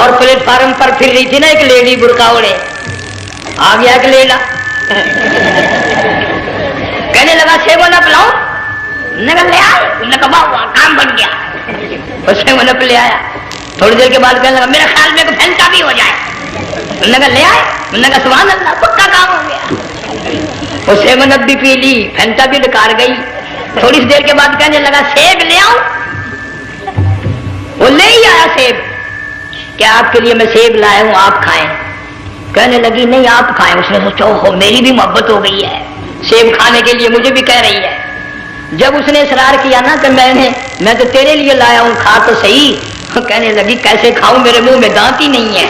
और प्लेटफार्म पर फिर रही थी ना एक लेडी बुरका ओढ़े, आ गया एक लेला कहने लगा सेवन अप लाओ, नगर ले आए, नकबा हुआ काम बन गया, सेवन अप ले आया। थोड़ी देर के बाद कहने लगा मेरे ख्याल में फैंटा भी हो जाए, नगर ले आए, नगर सुभान अल्लाह पक्का काम हो गया। वो सेवन अप भी पी ली, फैंटा भी डकार गई। थोड़ी देर के बाद कहने लगा सेब ले आओ, वो ले ही आया सेब, क्या आपके लिए मैं सेब लाया हूं आप खाएं। कहने लगी नहीं आप खाएं। उसने सोचा हो मेरी भी मोहब्बत हो गई है, सेब खाने के लिए मुझे भी कह रही है। जब उसने इसरार किया ना कि मैं तो तेरे लिए लाया हूं खा तो सही, कहने लगी कैसे खाऊं मेरे मुंह में दांत ही नहीं है।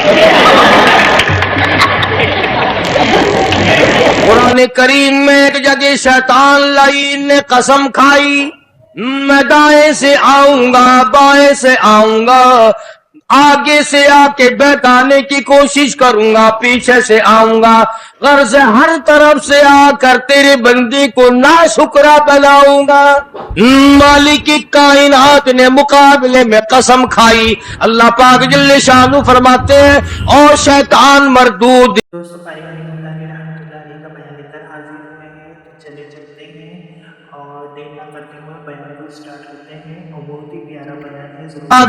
कुरान करीम में एक जगह शैतान लाइन ने कसम खाई, मैं दाएं से आऊंगा बाएं से आऊंगा, आगे से आके बहकाने की कोशिश करूंगा, पीछे से आऊंगा, गर्ज हर तरफ से आकर तेरे बंदे को नाशुक्रा बनाऊंगा। मालिक की कायनात ने मुकाबले में कसम खाई। अल्लाह पाक जल्ले शानु फरमाते हैं और शैतान मरदूद। दोस्तों रहमतुल्लाह का बयान लेकर हाजिर हुए हैं, तो चले चलते हैं और देर न करते हुए बयान को स्टार्ट करते हैं। और बहुत ही प्यारा बयान है,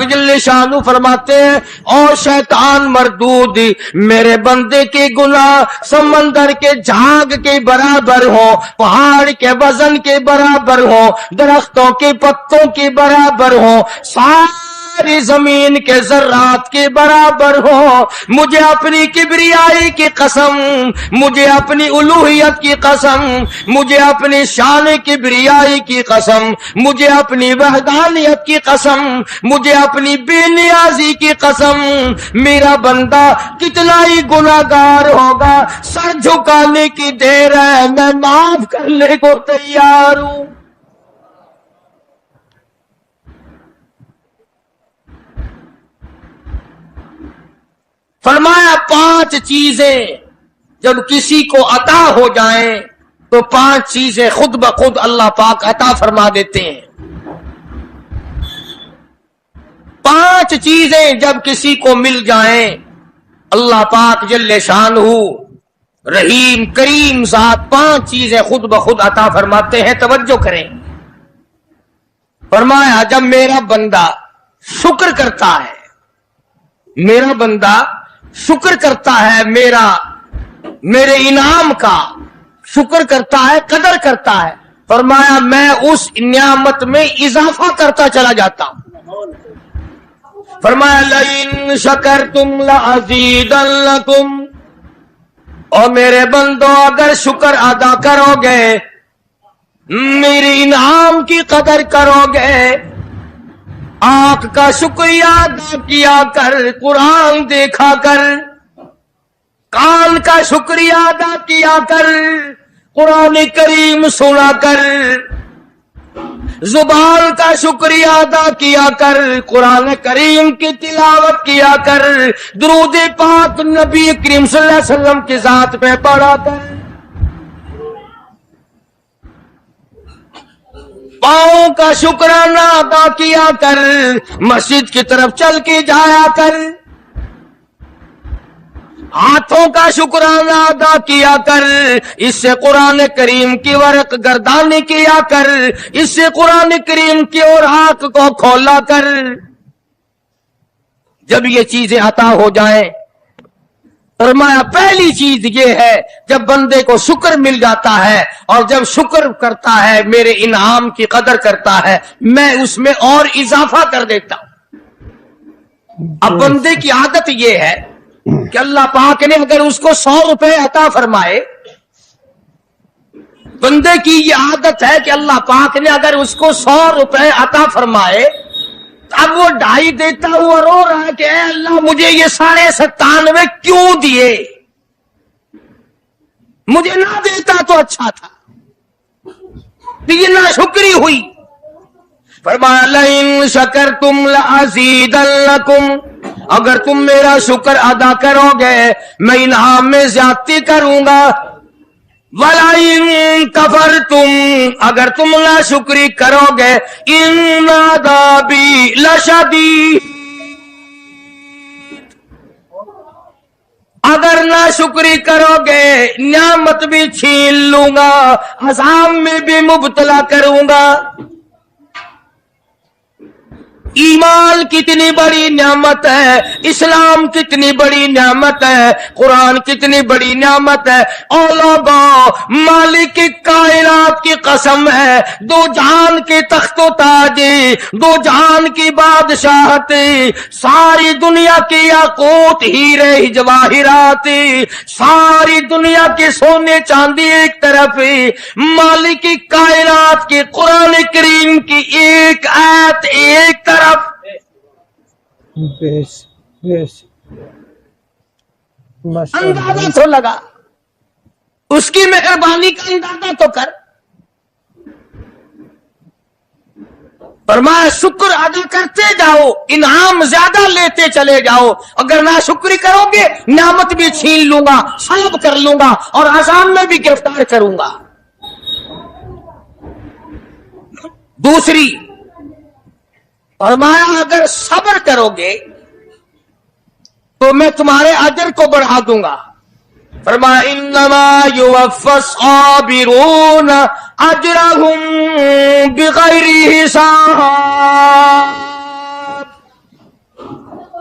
जल्ले शानु फरमाते हैं और शैतान मरदूद मेरे बंदे के गुनाह समंदर के झाग के बराबर हो, पहाड़ के वजन के बराबर हो, दरख्तों के पत्तों के बराबर हो, सारी जमीन के जर्रात के बराबर हो। मुझे अपनी किबरियाई की कसम, मुझे अपनी उलूहियत की कसम, मुझे अपनी शान किबरियाई की कसम, मुझे अपनी वहदानियत की कसम, मुझे अपनी बेनियाजी की कसम, मेरा बंदा कितना ही गुनाहगार होगा, सर झुकाने की देर है, मैं माफ करने को तैयार हूं। फरमाया 5 चीजें जब किसी को अता हो जाए तो 5 चीजें खुद ब खुद अल्लाह पाक अता फरमा देते हैं। 5 चीजें जब किसी को मिल जाएं अल्लाह पाक जल्ले शानहू रहीम करीम ज़ात 5 चीजें खुद ब खुद अता फरमाते हैं। तवज्जो करें, फरमाया जब मेरा बंदा शुक्र करता है, मेरा बंदा शुक्र करता है, मेरे इनाम का शुक्र करता है, कदर करता है, फरमाया मैं उस नियामत में इजाफा करता चला जाता हूं। फरमाया लइन शकरतुम लअज़ीदन्नकुम, और मेरे बंदो अगर शुक्र अदा करोगे, मेरे इनाम की कदर करोगे, आंख का शुक्रिया अदा किया कर, कुरान देखा कर, कान का शुक्रिया अदा किया कर, कुरान करीम सुना कर, जुबान का शुक्रिया अदा किया कर, कुरान करीम की तिलावत किया कर, दुरूद पाक नबी करीम सल्लल्लाहु अलैहि वसल्लम की जात पे पढ़ा कर, पाँव का शुक्राना अदा किया कर, मस्जिद की तरफ चल के जाया कर, हाथों का शुक्राना अदा किया कर, इससे कुरान करीम की वरक गर्दानी किया कर, इससे कुरान करीम की ओर आंख को खोला कर। जब ये चीजें अता हो जाए, फरमाया पहली चीज ये है जब बंदे को शुक्र मिल जाता है और जब शुक्र करता है, मेरे इनाम की कदर करता है, मैं उसमें और इजाफा कर देता हूं। अब बंदे की आदत ये है कि अल्लाह पाक ने अगर उसको 100 रुपए अता फरमाए, बंदे की ये आदत है कि अल्लाह पाक ने अगर उसको 100 रुपए अता फरमाए, अब वो 2.5 देता हुआ रो रहा है कि अल्लाह मुझे ये 97.5 क्यों दिए, मुझे ना देता तो अच्छा था, तो ये नाशुक्री हुई। फरमाया लइन शकरतुम लअज़ीदन्नकुम, अगर तुम मेरा शुक्र अदा करोगे मैं इनाम में ज्यादती करूंगा, वलाइन कफरतुम, अगर तुम नाशुक्री करोगे, इन्ना अज़ाबी लशदीद, अगर ना शुक्री करोगे नियामत भी छीन लूंगा, अज़ाब में भी मुब्तला करूंगा। ईमान कितनी बड़ी नियामत है, इस्लाम कितनी बड़ी नियामत है, कुरान कितनी बड़ी नियामत है। औलाबा मालिक कायनात की कसम है, दो जहान के तख्तो ताजी, दो जहान की बादशाहती, सारी दुनिया के याकूत हीरे जवाहिरात, सारी दुनिया के सोने चांदी एक तरफ, मालिक कायनात की कुरान करीम की एक आयत एक तरफ। बेस बेस अंदाजा तो लगा, उसकी मेहरबानी का अंदाजा तो कर। फरमाया शुक्र अदा करते जाओ, इनाम ज्यादा लेते चले जाओ। अगर ना शुक्र करोगे नियामत भी छीन लूंगा, सल्ब कर लूंगा और अज़ाब में भी गिरफ्तार करूंगा। दूसरी फरमाया अगर सब्र करोगे तो मैं तुम्हारे अजर को बढ़ा दूंगा। फरमाया इन्नमा युवफ़्फ़स साबिरून अजरहुम बिगैरि हिसाब।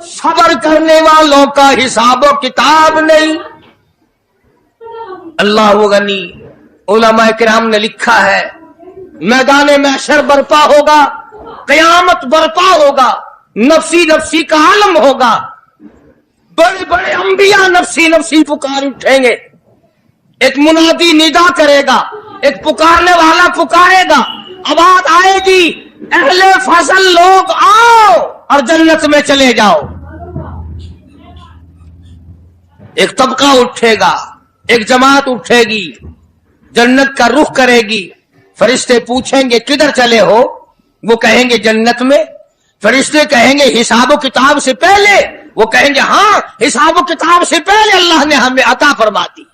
सब्र करने वालों का हिसाब किताब नहीं। अल्लाह गनी। उलमा किराम ने लिखा है मैदान महशर बर्पा होगा, कयामत बर्पा होगा, नफसी नफसी का आलम होगा, बड़े बड़े अंबिया नफसी नफसी पुकार उठेंगे। एक मुनादी निदा करेगा, एक पुकारने वाला पुकारेगा, आवाज आएगी अहले फजल लोग आओ और जन्नत में चले जाओ। एक तबका उठेगा, एक जमात उठेगी, जन्नत का रुख करेगी। फरिश्ते पूछेंगे किधर चले हो, वो कहेंगे जन्नत में। फरिश्ते कहेंगे हिसाब किताब से पहले, वो कहेंगे हाँ हिसाब किताब से पहले अल्लाह ने हमें अता फरमा दी।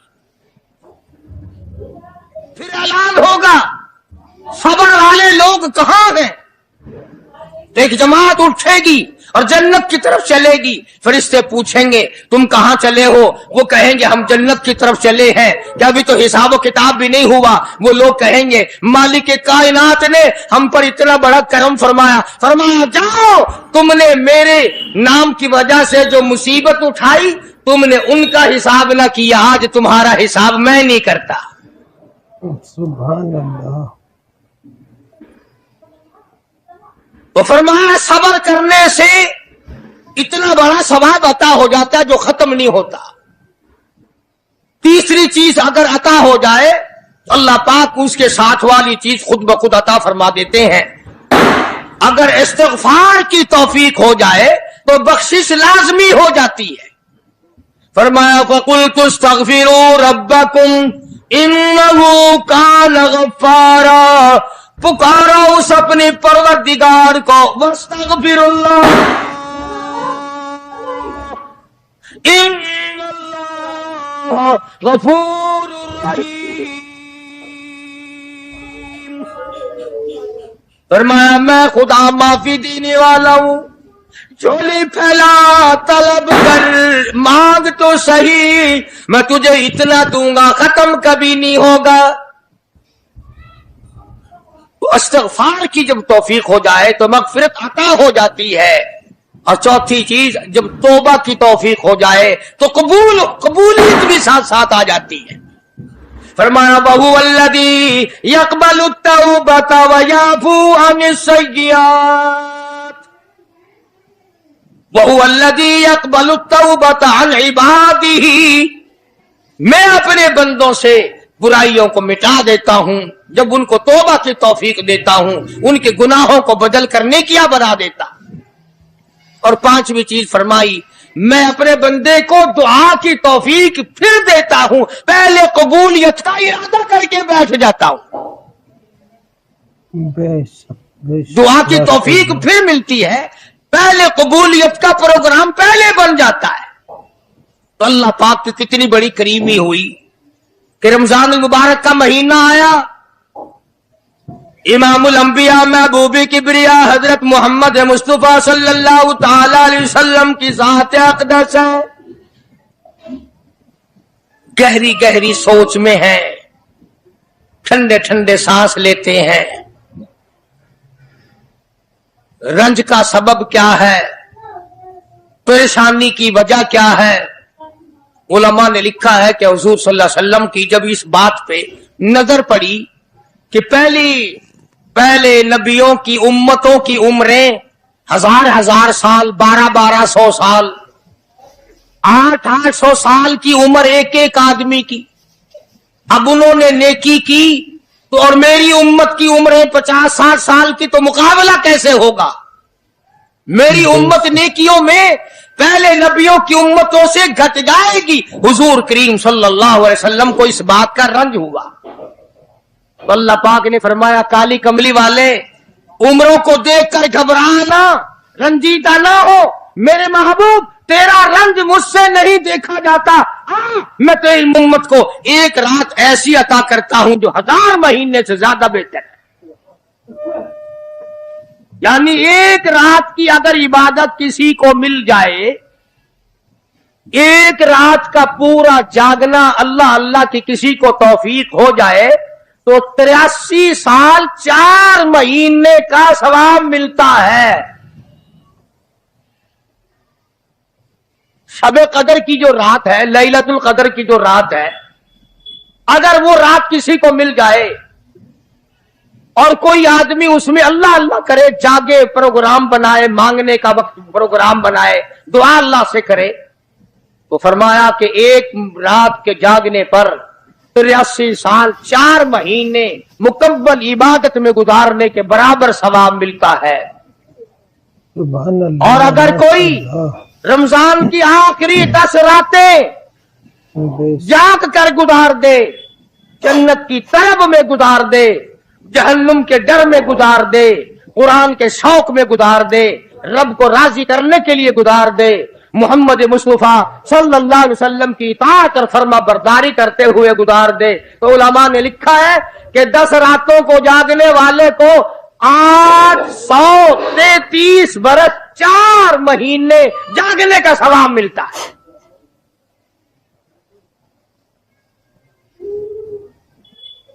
फिर ऐलान होगा सब्र वाले लोग कहां हैं। तो एक जमात उठेगी और जन्नत की तरफ चलेगी। फरिश्ते पूछेंगे तुम कहां चले हो, वो कहेंगे हम जन्नत की तरफ चले हैं, क्या अभी तो हिसाब किताब भी नहीं हुआ। वो लोग कहेंगे मालिक कायनात ने हम पर इतना बड़ा करम फरमाया, फरमाया जाओ तुमने मेरे नाम की वजह से जो मुसीबत उठाई तुमने उनका हिसाब ना किया, आज तुम्हारा हिसाब मैं नहीं करता। सुभान अल्लाह। तो फरमाया सब्र करने से इतना बड़ा सवाब अता हो जाता है जो खत्म नहीं होता। तीसरी चीज अगर अता हो जाए तो अल्लाह पाक उसके साथ वाली चीज खुद ब खुद अता फरमा देते हैं। अगर इस्तिग़फ़ार की तौफीक हो जाए तो बख्शिश लाजमी हो जाती है। फरमाया फ़क़ुल्तु इस्तग़फ़िरू रब्बकुम इन्नहु कान गफ़्फ़ारा। पुकारो उस अपने परवरदिगार को, वस्तग़फिरुल्लाह इन्नल्लाह गफूरुर रहीम। फरमाया मैं खुदा माफी देने वाला हूं, झोली फैला तलब कर, मांग तो सही, मैं तुझे इतना दूंगा खत्म कभी नहीं होगा। तो इस्तिग़फ़ार की जब तौफीक हो जाए तो मग़फ़िरत अता हो जाती है। और चौथी चीज जब तौबा की तौफीक हो जाए तो कबूलियत भी साथ साथ आ जाती है। फरमाया वहुवल्लज़ी यक़बलु तौबता व याफ़ू अनिस्सय्यिआत। वहुवल्लज़ी यक़बलु तौबता अन इबादिही। मैं अपने बंदों से बुराइयों को मिटा देता हूं जब उनको तौबा की तौफीक देता हूं, उनके गुनाहों को बदल कर नेकियां बना देता। और पांचवी चीज फरमाई मैं अपने बंदे को दुआ की तौफीक फिर देता हूं, पहले कबूलियत का इरादा करके बैठ जाता हूं। दुआ की तौफीक फिर मिलती है, पहले कबूलियत का प्रोग्राम पहले बन जाता है। तो अल्लाह पाक की कितनी बड़ी करीमी हुई कि रमजान मुबारक का महीना आया, इमामुल अंबिया महबूबी किबरिया हजरत मोहम्मद मुस्तफा सल्लल्लाहु तआला अलैहि वसल्लम की ज़ात अक़दस है। गहरी गहरी सोच में हैं, ठंडे ठंडे सांस लेते हैं। रंज का सबब क्या है, परेशानी की वजह क्या है? उलमा ने लिखा है कि हुजूर सल्लल्लाहु अलैहि वसल्लम की जब इस बात पे नजर पड़ी कि पहले नबियों की उम्मतों की उम्रें 1000 साल, 1200 साल, 800 साल की उम्र एक एक आदमी की। अब उन्होंने नेकी की तो और मेरी उम्मत की उम्र 50-60 साल की, तो मुकाबला कैसे होगा? मेरी उम्मत नेकियों में पहले नबियों की उम्मतों से घट जाएगी। हुजूर करीम सल्लल्लाहु अलैहि वसल्लम को इस बात का रंज हुआ तो अल्लाह पाक ने फरमाया, काली कमली वाले, उम्रों को देखकर घबराना, रंजीदा ना हो। मेरे महबूब, तेरा रंज मुझसे नहीं देखा जाता। मैं तेरी उम्मत को एक रात ऐसी अता करता हूं जो 1000 महीने से ज्यादा बेहतर है। यानी एक रात की अगर इबादत किसी को मिल जाए, एक रात का पूरा जागना अल्लाह अल्लाह की किसी को तौफीक हो जाए तो 83 साल 4 महीने का सवाब मिलता है। शबे कदर की जो रात है, लैलतुल कदर की जो रात है, अगर वो रात किसी को मिल जाए और कोई आदमी उसमें अल्लाह अल्लाह करे, जागे, प्रोग्राम बनाए, मांगने का वक्त प्रोग्राम बनाए, दुआ अल्लाह से करे, तो फरमाया कि एक रात के जागने पर 83 साल 4 महीने मुकम्मल इबादत में गुजारने के बराबर सवाब मिलता है। और अगर कोई रमजान की आखिरी 10 रातें जाग कर गुजार दे, जन्नत की तलब में गुजार दे, जहन्नुम के डर में गुजार दे, कुरान के शौक में गुजार दे, रब को राजी करने के लिए गुजार दे, मोहम्मद मुस्तफा सल्लल्लाहु अलैहि वसल्लम की इताअत और फर्मा बरदारी करते हुए गुजार दे, तो उलमा ने लिखा है कि 10 रातों को जागने वाले को 833 बरस 4 महीने जागने का सवाब मिलता है।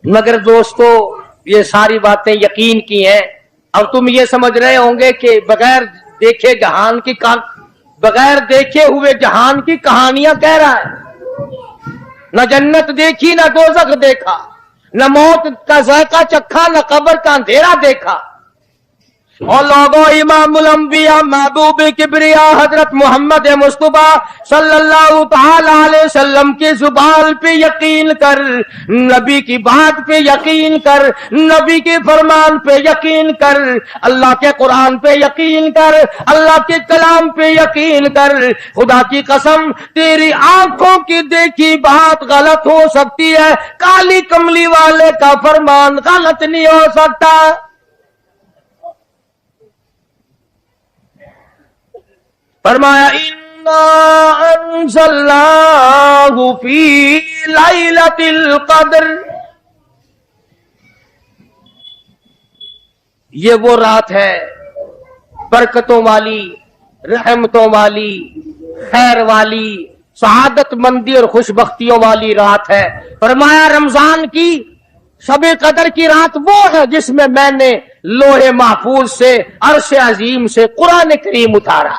मगर दोस्तों, ये सारी बातें यकीन की हैं। अब तुम ये समझ रहे होंगे कि बगैर देखे हुए जहान की कहानियां कह रहा है। न जन्नत देखी, न दोज़ख देखा, न मौत का ज़ायका चखा, न कब्र का अंधेरा देखा। और लोगों, इमामुल अंबिया महबूब किबरिया हजरत मोहम्मद मुस्तफा सल्लल्लाहु तआला अलैहि वसल्लम की जुबान पे यकीन कर, नबी की बात पे यकीन कर, नबी के फरमान पे यकीन कर, अल्लाह के कुरान पे यकीन कर, अल्लाह के कलाम पे यकीन कर। खुदा की कसम, तेरी आंखों की देखी बात गलत हो सकती है, काली कमली वाले का फरमान गलत नहीं हो सकता। फरमाया, इन्ना अंज़लनाहु फी लैलतिल क़द्र, ये वो रात है बरकतों वाली, रहमतों वाली, खैर वाली, सआदत मंदी और खुशबख्तियों वाली रात है। फरमाया, रमजान की शबे कदर की रात वो है जिसमें मैंने लोहे महफूज से, अर्श अजीम से कुरान करीम उतारा।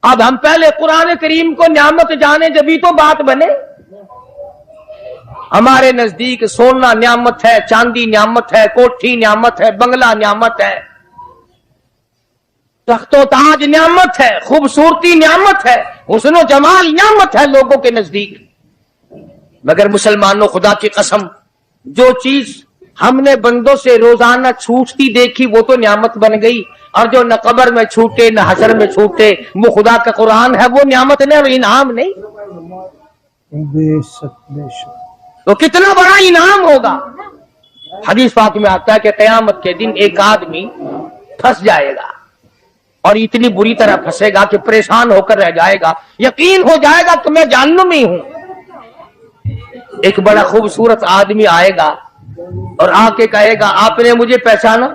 अब हम पहले कुरान करीम को न्यामत जाने, जब तो बात बने। हमारे नजदीक सोना न्यामत है, चांदी न्यामत है, कोठी न्यामत है, बंगला न्यामत है, तख्तो ताज न्यामत है, खूबसूरती न्यामत है, हुस्न जमाल न्यामत है लोगों के नजदीक। मगर मुसलमानों, खुदा की कसम, जो चीज हमने बंदों से रोजाना छूटती देखी वो तो न्यामत बन गई, और जो न कब्र में छूटे न हशर में छूटे वो खुदा का कुरान है, वो न्यामत नहीं, इनाम नहीं। तो कितना बड़ा इनाम होगा। हदीस पाक में आता है कि क़यामत के दिन एक आदमी फंस जाएगा और इतनी बुरी तरह फंसेगा कि परेशान होकर रह जाएगा, यकीन हो जाएगा कि मैं जहन्नुमी हूं। एक बड़ा खूबसूरत आदमी आएगा और आके कहेगा, आपने मुझे पहचाना?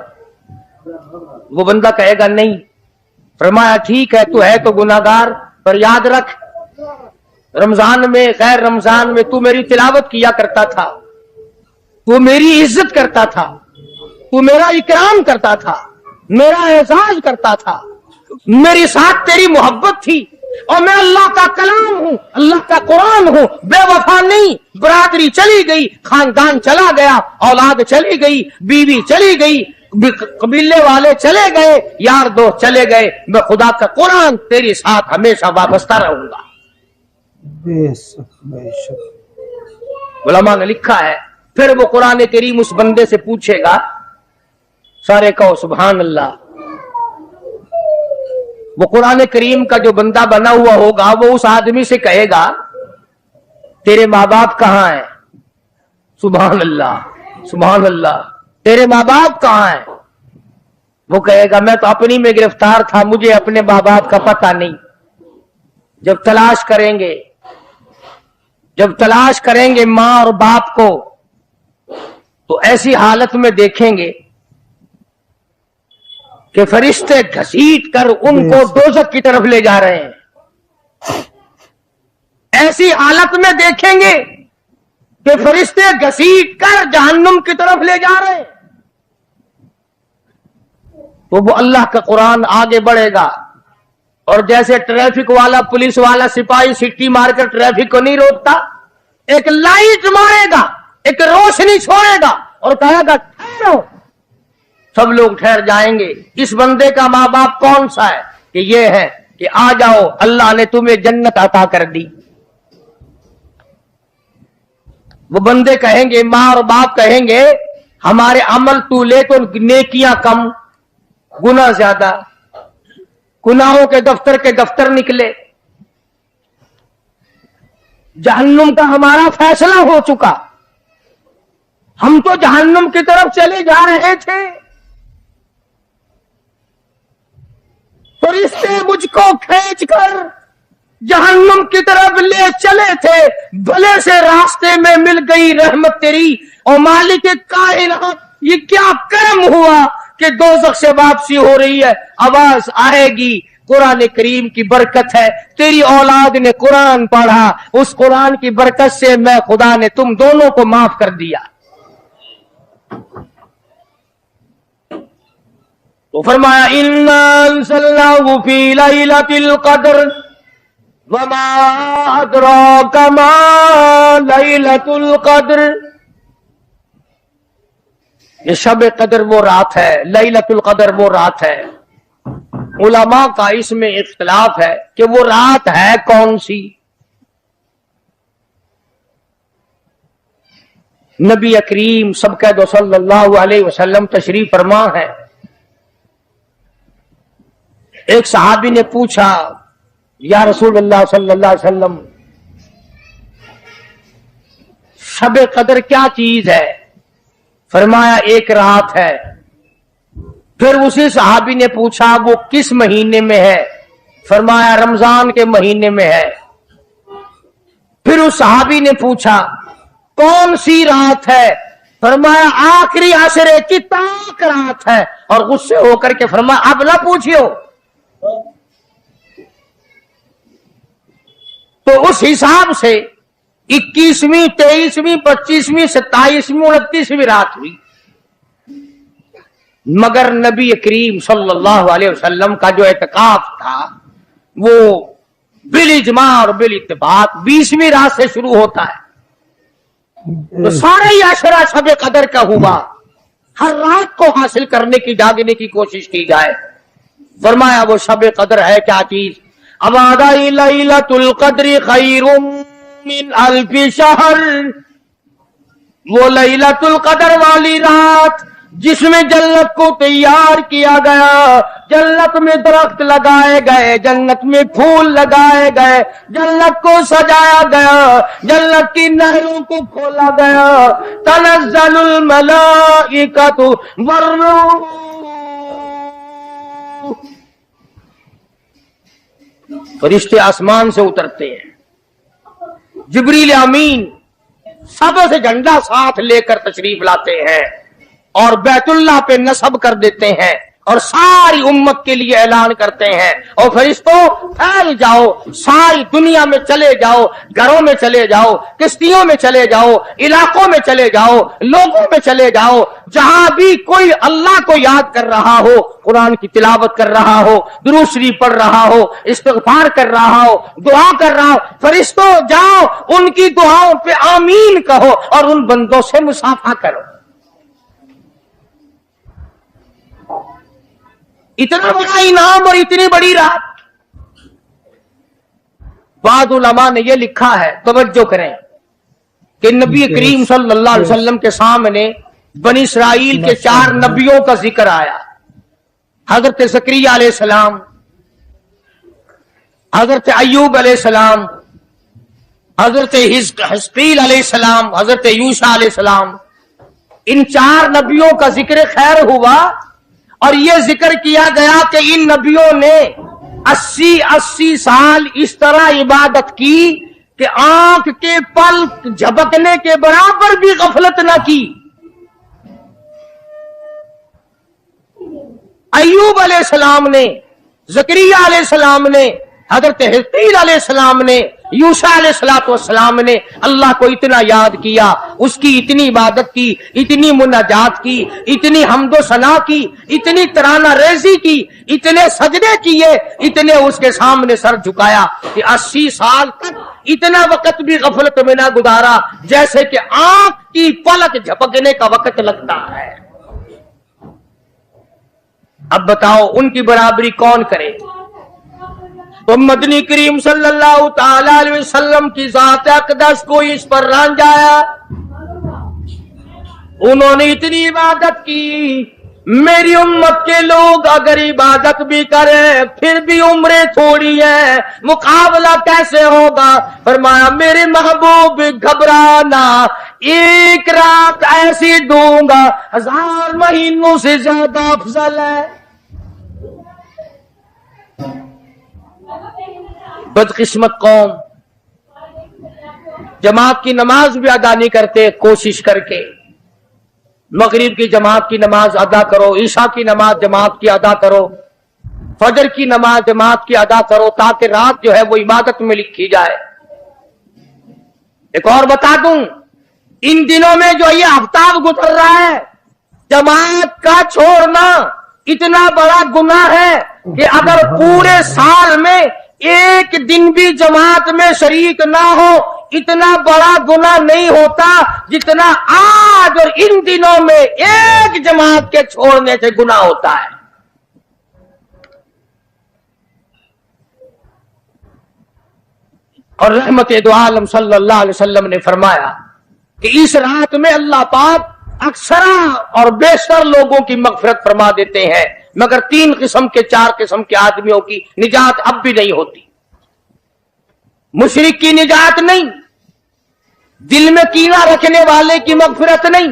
वो बंदा कहेगा नहीं। फरमाया, ठीक है, तू है तो गुनाहगार, पर याद रख, रमजान में गैर रमजान में तू मेरी तिलावत किया करता था, तू मेरी इज्जत करता था, तू मेरा इकराम करता था, मेरा एहसास करता था, मेरी साथ तेरी मोहब्बत थी। और मैं अल्लाह का कलाम हूं, अल्लाह का कुरान हूं, बेवफा नहीं। बरादरी चली गई, खानदान चला गया, औलाद चली गई, बीवी चली गई, कबीले वाले चले गए, यार दोस्त चले गए, मैं खुदा का कुरान तेरे साथ हमेशा वाबस्ता रहूंगा। उलमा ने लिखा है, फिर वो कुरान करीम उस बंदे से पूछेगा, सारे कहो सुभान अल्लाह। वो कुरान करीम का जो बंदा बना हुआ होगा वो उस आदमी से कहेगा, तेरे माँ बाप कहाँ हैं? सुभान अल्लाह, सुभान अल्लाह। तेरे माँ बाप कहाँ हैं? वो कहेगा, मैं तो अपनी में गिरफ्तार था, मुझे अपने माँ बाप का पता नहीं। जब तलाश करेंगे माँ और बाप को, तो ऐसी हालत में देखेंगे कि फरिश्ते घसीट कर उनको दोज़ख की तरफ ले जा रहे हैं। ऐसी हालत में देखेंगे कि फरिश्ते घसीट कर जहन्नुम की तरफ ले जा रहे हैं। तो वो अल्लाह का कुरान आगे बढ़ेगा, और जैसे ट्रैफिक वाला, पुलिस वाला, सिपाही सिट्टी मारकर ट्रैफिक को नहीं रोकता, एक लाइट मारेगा, एक रोशनी छोड़ेगा और कहेगा ठहरो। सब लोग ठहर जाएंगे। इस बंदे का माँ बाप कौन सा है? कि ये है कि आ जाओ, अल्लाह ने तुम्हें जन्नत अता कर दी। वो बंदे कहेंगे, माँ और बाप कहेंगे, हमारे अमल तू ले तो नेकियां कम, गुनाह ज्यादा, गुनाहों के दफ्तर निकले। जहन्नुम का हमारा फैसला हो चुका, हम तो जहन्नुम की तरफ चले जा रहे थे। फरिश्ते मुझको खींचकर जहन्नुम की तरफ ले चले थे, भले से रास्ते में मिल गई रहमत तेरी। और मालिक कायनात, ये क्या कर्म हुआ कि दोज़ख से वापसी हो रही है। आवाज आएगी, कुरान करीम की बरकत है, तेरी औलाद ने कुरान पढ़ा, उस कुरान की बरकत से मैं खुदा ने तुम दोनों को माफ कर दिया। तो फरमाया, इन्ना अंज़लनाहु फी लैलतिल क़द्र वमा अदराका मा लैलतुल क़द्र। ये शब कदर वो रात है, लैलतुल क़द्र वो रात है। उलमा का इसमें इख्तिलाफ है कि वो रात है कौन सी। नबी करीम सबके सल्लल्लाहु अलैहि वसल्लम तशरीफ फरमा है। एक सहाबी ने पूछा, या रसूलुल्लाह सल्लल्लाहु अलैहि वसल्लम, शब कदर क्या चीज है? फरमाया, एक रात है। फिर उसी सहाबी ने पूछा, वो किस महीने में है? फरमाया, रमजान के महीने में है। फिर उस सहाबी ने पूछा, कौन सी रात है? फरमाया, आखिरी आशरे की ताक रात है। और गुस्से होकर के फरमाया, अब ना पूछियो। तो उस हिसाब से 21वीं, 23वीं, 25वीं, 27वीं, 29वीं रात हुई। मगर नबी करीम सल्लल्लाहु अलैहि वसल्लम का जो एतकाफ था वो बिल इजमा और बिल इत्तिफाक 20वीं रात से शुरू होता है। तो सारे ही अशरा शब कदर का हुआ। हर रात को हासिल करने की, जागने की कोशिश की जाए। फरमाया, वो शब कदर है क्या चीज? अवादाई लैलतुल क़द्रि खैरुम मिन अल्फि शहर। वो लैलतुल क़द्र वाली रात जिसमें जन्नत को तैयार किया गया, जन्नत में दरख्त लगाए गए, जन्नत में फूल लगाए गए, जन्नत को सजाया गया, जन्नत की नहरों को खोला गया। तनज़्ज़लुल मलाइकतु वर्रूह, फरिश्ते आसमान से उतरते हैं। जिब्रील अमीन सबसे झंडा साथ लेकर तशरीफ लाते हैं और बैतुल्लाह पे नसब कर देते हैं। اور ساری امت کے لیے اعلان کرتے ہیں، اور فرشتوں پھیل جاؤ، ساری دنیا میں چلے جاؤ، گھروں میں چلے جاؤ، کشتیوں میں چلے جاؤ، علاقوں میں چلے جاؤ، لوگوں میں چلے جاؤ، جہاں بھی کوئی اللہ کو یاد کر رہا ہو، قرآن کی تلاوت کر رہا ہو، درود شریف پڑھ رہا ہو، استغفار کر رہا ہو، دعا کر رہا ہو، فرشتوں جاؤ ان کی دعاؤں پہ آمین کہو اور ان بندوں سے مصافحہ کرو۔ اتنا بڑا انعام اور اتنی بڑی رات۔ بعض علماء نے یہ لکھا ہے، توجہ کریں، کہ نبی کریم صلی اللہ علیہ وسلم کے سامنے بنی اسرائیل کے 4 نبیوں کا ذکر آیا، حضرت زکریا علیہ السلام، حضرت ایوب علیہ السلام، حضرت حزقیل علیہ السلام، حضرت یوشع علیہ السلام۔ ان 4 نبیوں کا ذکر خیر ہوا، اور یہ ذکر کیا گیا کہ ان نبیوں نے 80 سال اس طرح عبادت کی کہ آنکھ کے پل جھپکنے کے برابر بھی غفلت نہ کی۔ ایوب علیہ السلام نے، زکریا علیہ السلام نے، حضرت حزقیل علیہ السلام نے، یوشع علیہ السلام نے اللہ کو اتنا یاد کیا، اس کی اتنی عبادت کی، اتنی مناجات کی، اتنی حمد و ثنا کی، اتنی ترانہ ریزی کی، اتنے سجدے کیے، اتنے اس کے سامنے سر جھکایا کہ 80 سال تک اتنا وقت بھی غفلت میں نہ گزارا جیسے کہ آنکھ کی پلک جھپکنے کا وقت لگتا ہے۔ اب بتاؤ ان کی برابری کون کرے؟ تو مدنی کریم صلی اللہ تعالی علیہ وسلم کی ذات اقدس کو اس پر رانجایا، انہوں نے اتنی عبادت کی۔ میری امت کے لوگ اگر عبادت بھی کریں پھر بھی عمریں تھوڑی ہیں، مقابلہ کیسے ہوگا؟ فرمایا میرے محبوب گھبرانا، ایک رات ایسی دوں گا 1000 مہینوں سے زیادہ افضل ہے۔ بدقسمت قوم، جماعت کی نماز بھی ادا نہیں کرتے، کوشش کر کے مغرب کی جماعت کی نماز ادا کرو، عشاء کی نماز جماعت کی ادا کرو، فجر کی نماز جماعت کی ادا کرو، تاکہ رات جو ہے وہ عبادت میں لکھی جائے۔ ایک اور بتا دوں، ان دنوں میں جو یہ آفتاب گزر رہا ہے، جماعت کا چھوڑنا اتنا بڑا گناہ ہے کہ اگر پورے سال میں ایک دن بھی جماعت میں شریک نہ ہو، اتنا بڑا گناہ نہیں ہوتا جتنا آج اور ان دنوں میں ایک جماعت کے چھوڑنے سے گناہ ہوتا ہے۔ اور رحمت دو عالم صلی اللہ علیہ وسلم نے فرمایا کہ اس رات میں اللہ پاک اکثر اور بیشتر لوگوں کی مغفرت فرما دیتے ہیں، مگر 3 قسم کے 4 قسم کے آدمیوں کی نجات اب بھی نہیں ہوتی۔ مشرک کی نجات نہیں، دل میں کینہ رکھنے والے کی مغفرت نہیں،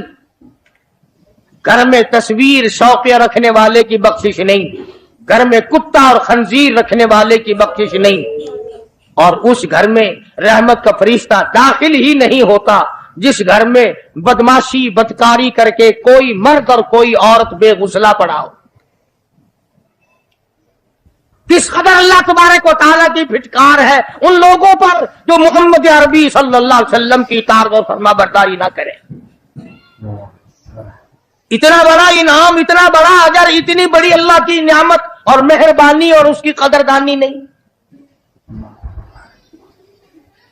گھر میں تصویر شوقیہ رکھنے والے کی بخشش نہیں، گھر میں کتا اور خنزیر رکھنے والے کی بخشش نہیں، اور اس گھر میں رحمت کا فرشتہ داخل ہی نہیں ہوتا جس گھر میں بدماشی بدکاری کر کے کوئی مرد اور کوئی عورت بے غسلہ پڑا ہو۔ کس قدر اللہ تبارک و تعالیٰ کی پھٹکار ہے ان لوگوں پر جو محمد عربی صلی اللہ علیہ وسلم کی اطاعت اور فرما برداری نہ کرے۔ اتنا بڑا انعام، اتنا بڑا اجر، اتنی بڑی اللہ کی نعمت اور مہربانی اور اس کی قدردانی نہیں۔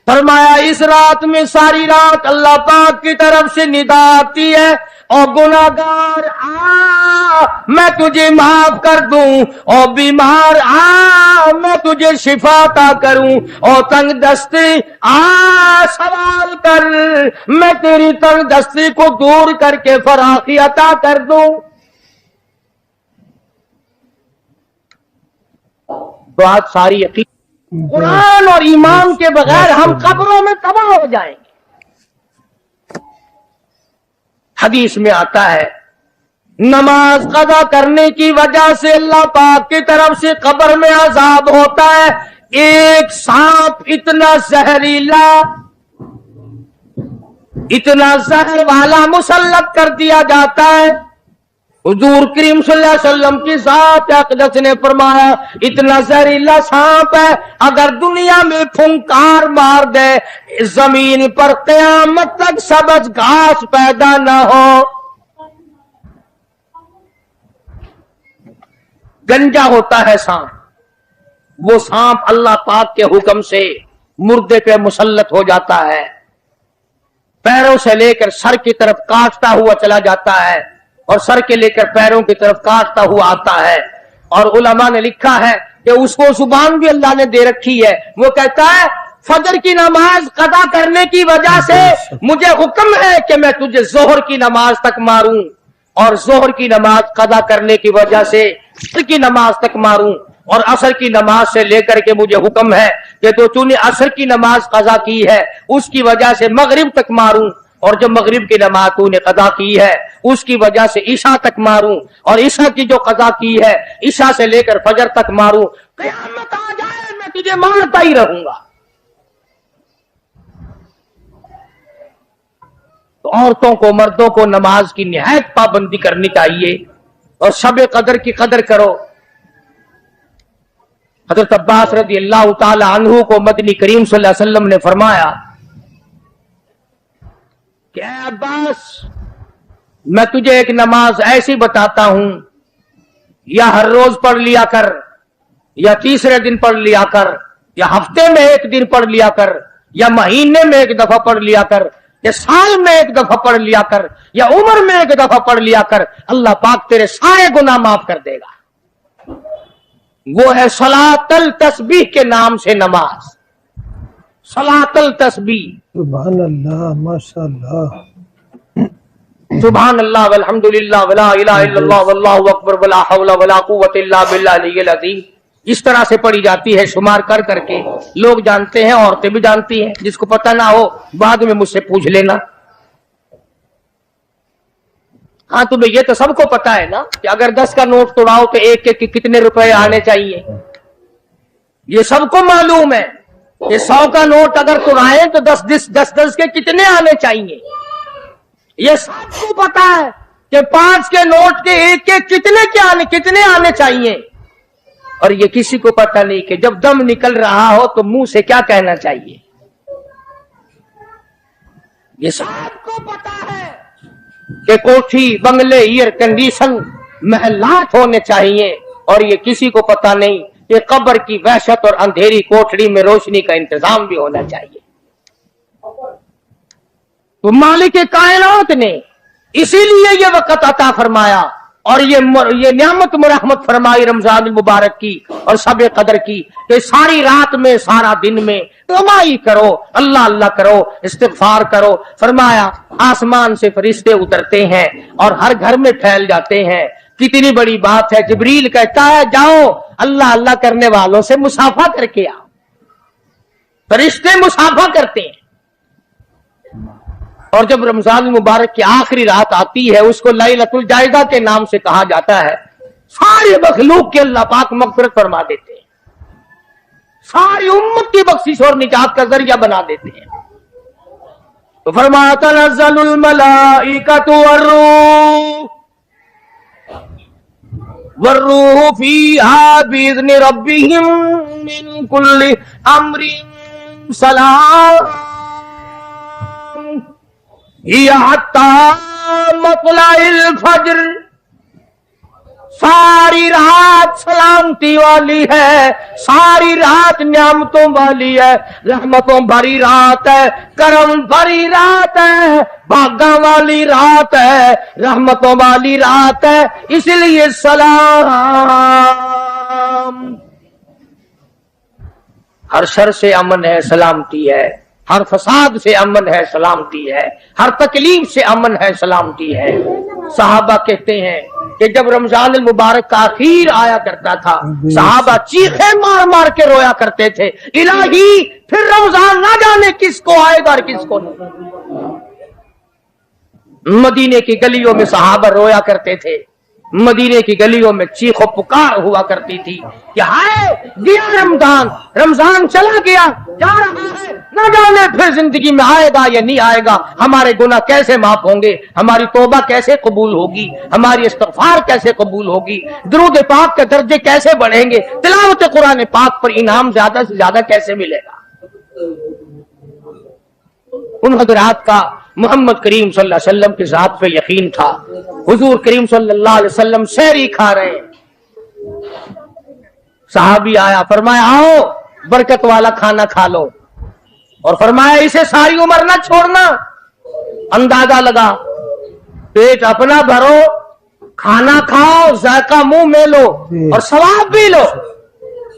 فرمایا اس رات میں ساری رات اللہ پاک کی طرف سے ندا آتی ہے، اور گناہگار آ میں تجھے معاف کر دوں، اور بیمار آ میں تجھے شفا عطا کروں، اور تنگ دستی آ سوال کر میں تیری تنگ دستی کو دور کر کے فراخی عطا کر دوں۔ بات ساری یقین، قرآن اور ایمان کے بغیر ہم قبروں میں تباہ ہو جائیں گے۔ حدیث میں آتا ہے نماز قضا کرنے کی وجہ سے اللہ پاک کی طرف سے قبر میں عذاب ہوتا ہے، ایک سانپ اتنا زہریلا، اتنا زہر والا مسلط کر دیا جاتا ہے हुजूर करीम सल्लल्लाहु अलैहि वसल्लम की ज़ात अक़दस ने फरमाया, इतना जहरीला सांप है, अगर दुनिया में फुंकार मार दे जमीन पर क़यामत तक सबज घास पैदा न हो। गंजा होता है सांप, वो सांप अल्लाह पाक के हुक्म से मुर्दे पे मुसल्लत हो जाता है, पैरों से लेकर सर की तरफ काटता हुआ चला जाता है और सर के लेकर पैरों की तरफ काटता हुआ आता है। और उलमा ने लिखा है कि उसको जुबान भी अल्लाह ने दे रखी है। वो कहता है फजर की नमाज कदा करने की वजह से मुझे हुक्म है कि मैं तुझे जोहर की नमाज तक मारूं, और जोहर की नमाज कदा करने की वजह से असर की नमाज तक मारूं, और असर की नमाज से लेकर के मुझे हुक्म है कि तो तूने असर की नमाज कजा की है उसकी वजह से मगरिब तक मारूं, और जब मगरिब की नमाज तूने कदा की है उसकी वजह से ईशा तक मारूं, और ईशा की जो कदा की है ईशा से लेकर फजर तक मारूं। क़यामत आ जाए मैं तुझे मारता ही रहूंगा। तो औरतों को मर्दों को नमाज की निहायत पाबंदी करनी चाहिए और शब कदर की कदर करो। हज़रत अब्बास रज़ी अल्लाह ताला अन्हु को मदनी करीम सल्लल्लाहु अलैहि वसल्लम ने फरमाया कि अब्बास, मैं तुझे एक नमाज ऐसी बताता हूं, या हर रोज पढ़ लिया कर, या तीसरे दिन पढ़ लिया कर, या हफ्ते में एक दिन पढ़ लिया कर, या महीने में एक दफा पढ़ लिया कर, या साल में एक दफा पढ़ लिया कर, या उम्र में एक दफा पढ़ लिया कर, अल्लाह पाक तेरे सारे गुनाह माफ कर देगा। वो है सलातल तस्बीह के नाम से नमाज, सलातल तस्बीह। सुभान अल्लाह, माशाअल्लाह, सुभान अल्लाह वल्हम्दुलिल्लाह वला इलाहा इल्लल्लाह वल्लाहु अकबर वला हौला वला कुव्वता इल्ला बिल्लाह अलिय्यिल अज़ीम। इस तरह से पढ़ी जाती है शुमार कर करके। लोग जानते हैं, औरतें भी जानती हैं, जिसको पता ना हो बाद में मुझसे पूछ लेना। हाँ, तुम्हें ये तो सबको पता है ना कि अगर 10 का नोट तोड़ाओ तो एक के कितने रुपए आने चाहिए, ये सबको मालूम है। ये 100 का नोट अगर तोड़ाए तो 10 के कितने आने चाहिए, ये सबको पता है कि 5 के नोट के एक के कितने आने चाहिए। और ये किसी को पता नहीं कि जब दम निकल रहा हो तो मुंह से क्या कहना चाहिए। ये सबको पता है कि कोठी, बंगले, एयर कंडीशन, महलात होने चाहिए, और ये किसी को पता नहीं कि कब्र की वहशत और अंधेरी कोठड़ी में रोशनी का इंतजाम भी होना चाहिए। तो मालिक कायनात ने इसीलिए ये वक़्त अता फरमाया और ये नियामत मुरहमत फरमाई रमजान मुबारक की और शब कदर की, कि सारी रात में सारा दिन में कमाई करो, अल्लाह अल्लाह करो, इस्तिग़फार करो। फरमाया आसमान से फरिश्ते उतरते हैं और हर घर में फैल जाते हैं। कितनी बड़ी बात है। जिब्रील कहता है जाओ अल्लाह अल्लाह करने वालों से मुसाफा करके आओ। फरिश्ते मुसाफा करते हैं। और जब रमजान मुबारक की आखिरी रात आती है उसको लैलतुल जायजा के नाम से कहा जाता है। सारे मखलूक के अल्लाह पाक मग़फ़िरत फरमा देते हैं, सारी उम्मत की बख्शिश और निजात का जरिया बना देते हैं। तो फरमाया तनज़्ज़लुल मलाइकतु वर्रूह फीहा बिइज़्नि रब्बिहिम मिन कुल्लि अम्रिन सलाम हिया हत्ता मतलाइल फज्र। सारी रात सलामती वाली है, सारी रात नियामतों वाली है, रहमतों भरी रात है, करम भरी रात है, भागा वाली रात है, रहमतों वाली रात है। इसलिए सलाम। हर शर से अमन है, सलामती है। हर फसाद से अमन है, सलामती है। हर तकलीफ से अमन है, सलामती है। सहाबा कहते हैं कि जब रमजान मुबारक का आखिर आया करता था सहाबा चीखे मार मार के रोया करते थे, इलाही फिर रमजान ना जाने किसको आएगा और किसको नहीं। मदीने की गलियों में सहाबा रोया करते थे, मदीने की गलियों में चीखो पुकार हुआ करती थी कि हाय गया रमजान, रमजान चला गया, जा रहा है, ना जाने फिर जिंदगी में आएगा या नहीं आएगा, हमारे गुनाह कैसे माफ होंगे, हमारी तौबा कैसे कबूल होगी, हमारी इस्तगफार कैसे कबूल होगी, दुरूद पाक के दर्जे कैसे बढ़ेंगे, तिलावत कुरान पाक पर इनाम ज्यादा से ज्यादा कैसे मिलेगा। उन हजरात का मोहम्मद करीम सल्लल्लाहु अलैहि वसल्लम की जात पे यकीन था। हुजूर करीम सल्लल्लाहु अलैहि वसल्लम सहरी खा रहे हैं, सहाबी आया, फरमाया आओ बरकत वाला खाना खा लो, और फरमाया इसे सारी उम्र ना छोड़ना। अंदाजा लगा, पेट अपना भरो, खाना खाओ, जायका मुंह में लो और सवाब भी लो,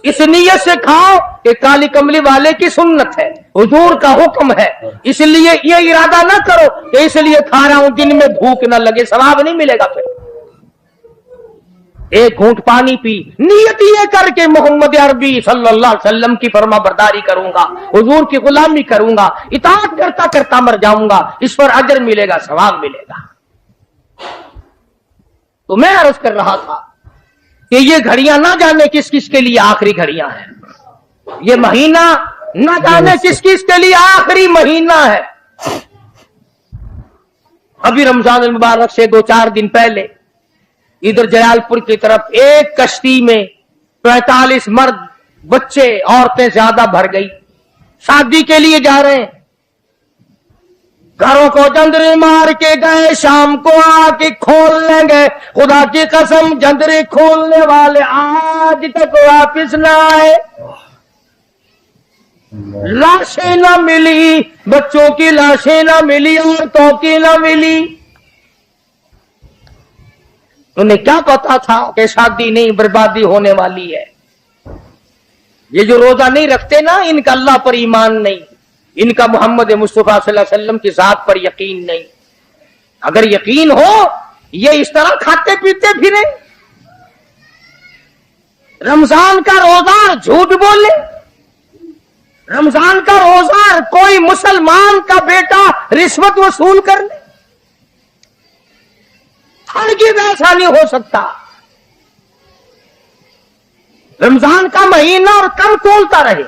इस नियत से खाओ कि काली कमली वाले की सुन्नत है, हुजूर का हुक्म है, इसलिए ये इरादा ना करो कि इसलिए खा रहा हूं दिन में भूख ना लगे, सवाब नहीं मिलेगा। फिर एक घूंट पानी पी, नियत ये करके मोहम्मद अरबी सल्लल्लाहु अलैहि वसल्लम की फरमा बरदारी करूंगा, हुजूर की गुलामी करूंगा, इताअत करता करता मर जाऊंगा, इस पर अजर मिलेगा, सवाब मिलेगा। तो मैं अर्ज कर रहा था कि ये घड़ियां ना जाने किस किस के लिए आखिरी घड़ियां हैं, ये महीना ना जाने किस किस के लिए आखिरी महीना है। अभी रमजान मुबारक से 2-4 दिन पहले इधर जलालपुर की तरफ एक कश्ती में 45 मर्द, बच्चे, औरतें ज्यादा भर गई, शादी के लिए जा रहे हैं। घरों को जंदरे मार के गए, शाम को आके खोल लेंगे, खुदा की कसम जंदरे खोलने वाले आज तक वापिस ना आए। लाशें ना मिली, बच्चों की लाशें ना मिली, औरतों की ना मिली। उन्हें क्या पता था कि शादी नहीं, बर्बादी होने वाली है। ये जो रोजा नहीं रखते ना, इनका अल्लाह पर ईमान नहीं, इनका मोहम्मद मुस्तफा सल्लल्लाहु अलैहि वसल्लम की जात पर यकीन नहीं। अगर यकीन हो, ये इस तरह खाते पीते फिरे, रमजान का रोजा झूठ बोले, रमजान का रोजा कोई मुसलमान का बेटा रिश्वत वसूल कर ले, हरगिज़ ऐसा नहीं हो सकता। रमजान का महीना और कम तोलता रहे,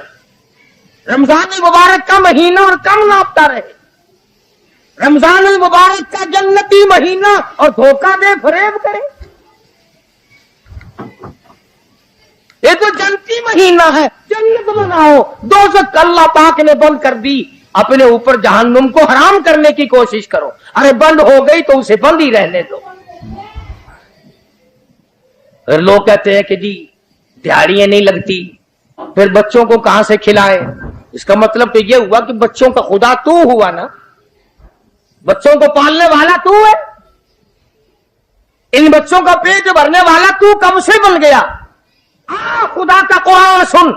रमजान मुबारक का महीना और कम नापता रहे, रमजान मुबारक का जन्नती महीना और धोखा दे फरेब करे। ये तो जन्नती महीना है, जन्नत बनाओ, दोज़ख अल्लाह पाक ने बंद कर दी, अपने ऊपर जहन्नुम को हराम करने की कोशिश करो। अरे बंद हो गई तो उसे बंद ही रहने दो। फिर लोग कहते हैं कि जी दिहाड़ियां नहीं लगती, फिर बच्चों को कहां से खिलाएं। इसका मतलब तो यह हुआ कि बच्चों का खुदा तू हुआ ना, बच्चों को पालने वाला तू है, इन बच्चों का पेट भरने वाला तू कब से बन गया। खुदा का कुरान सुन,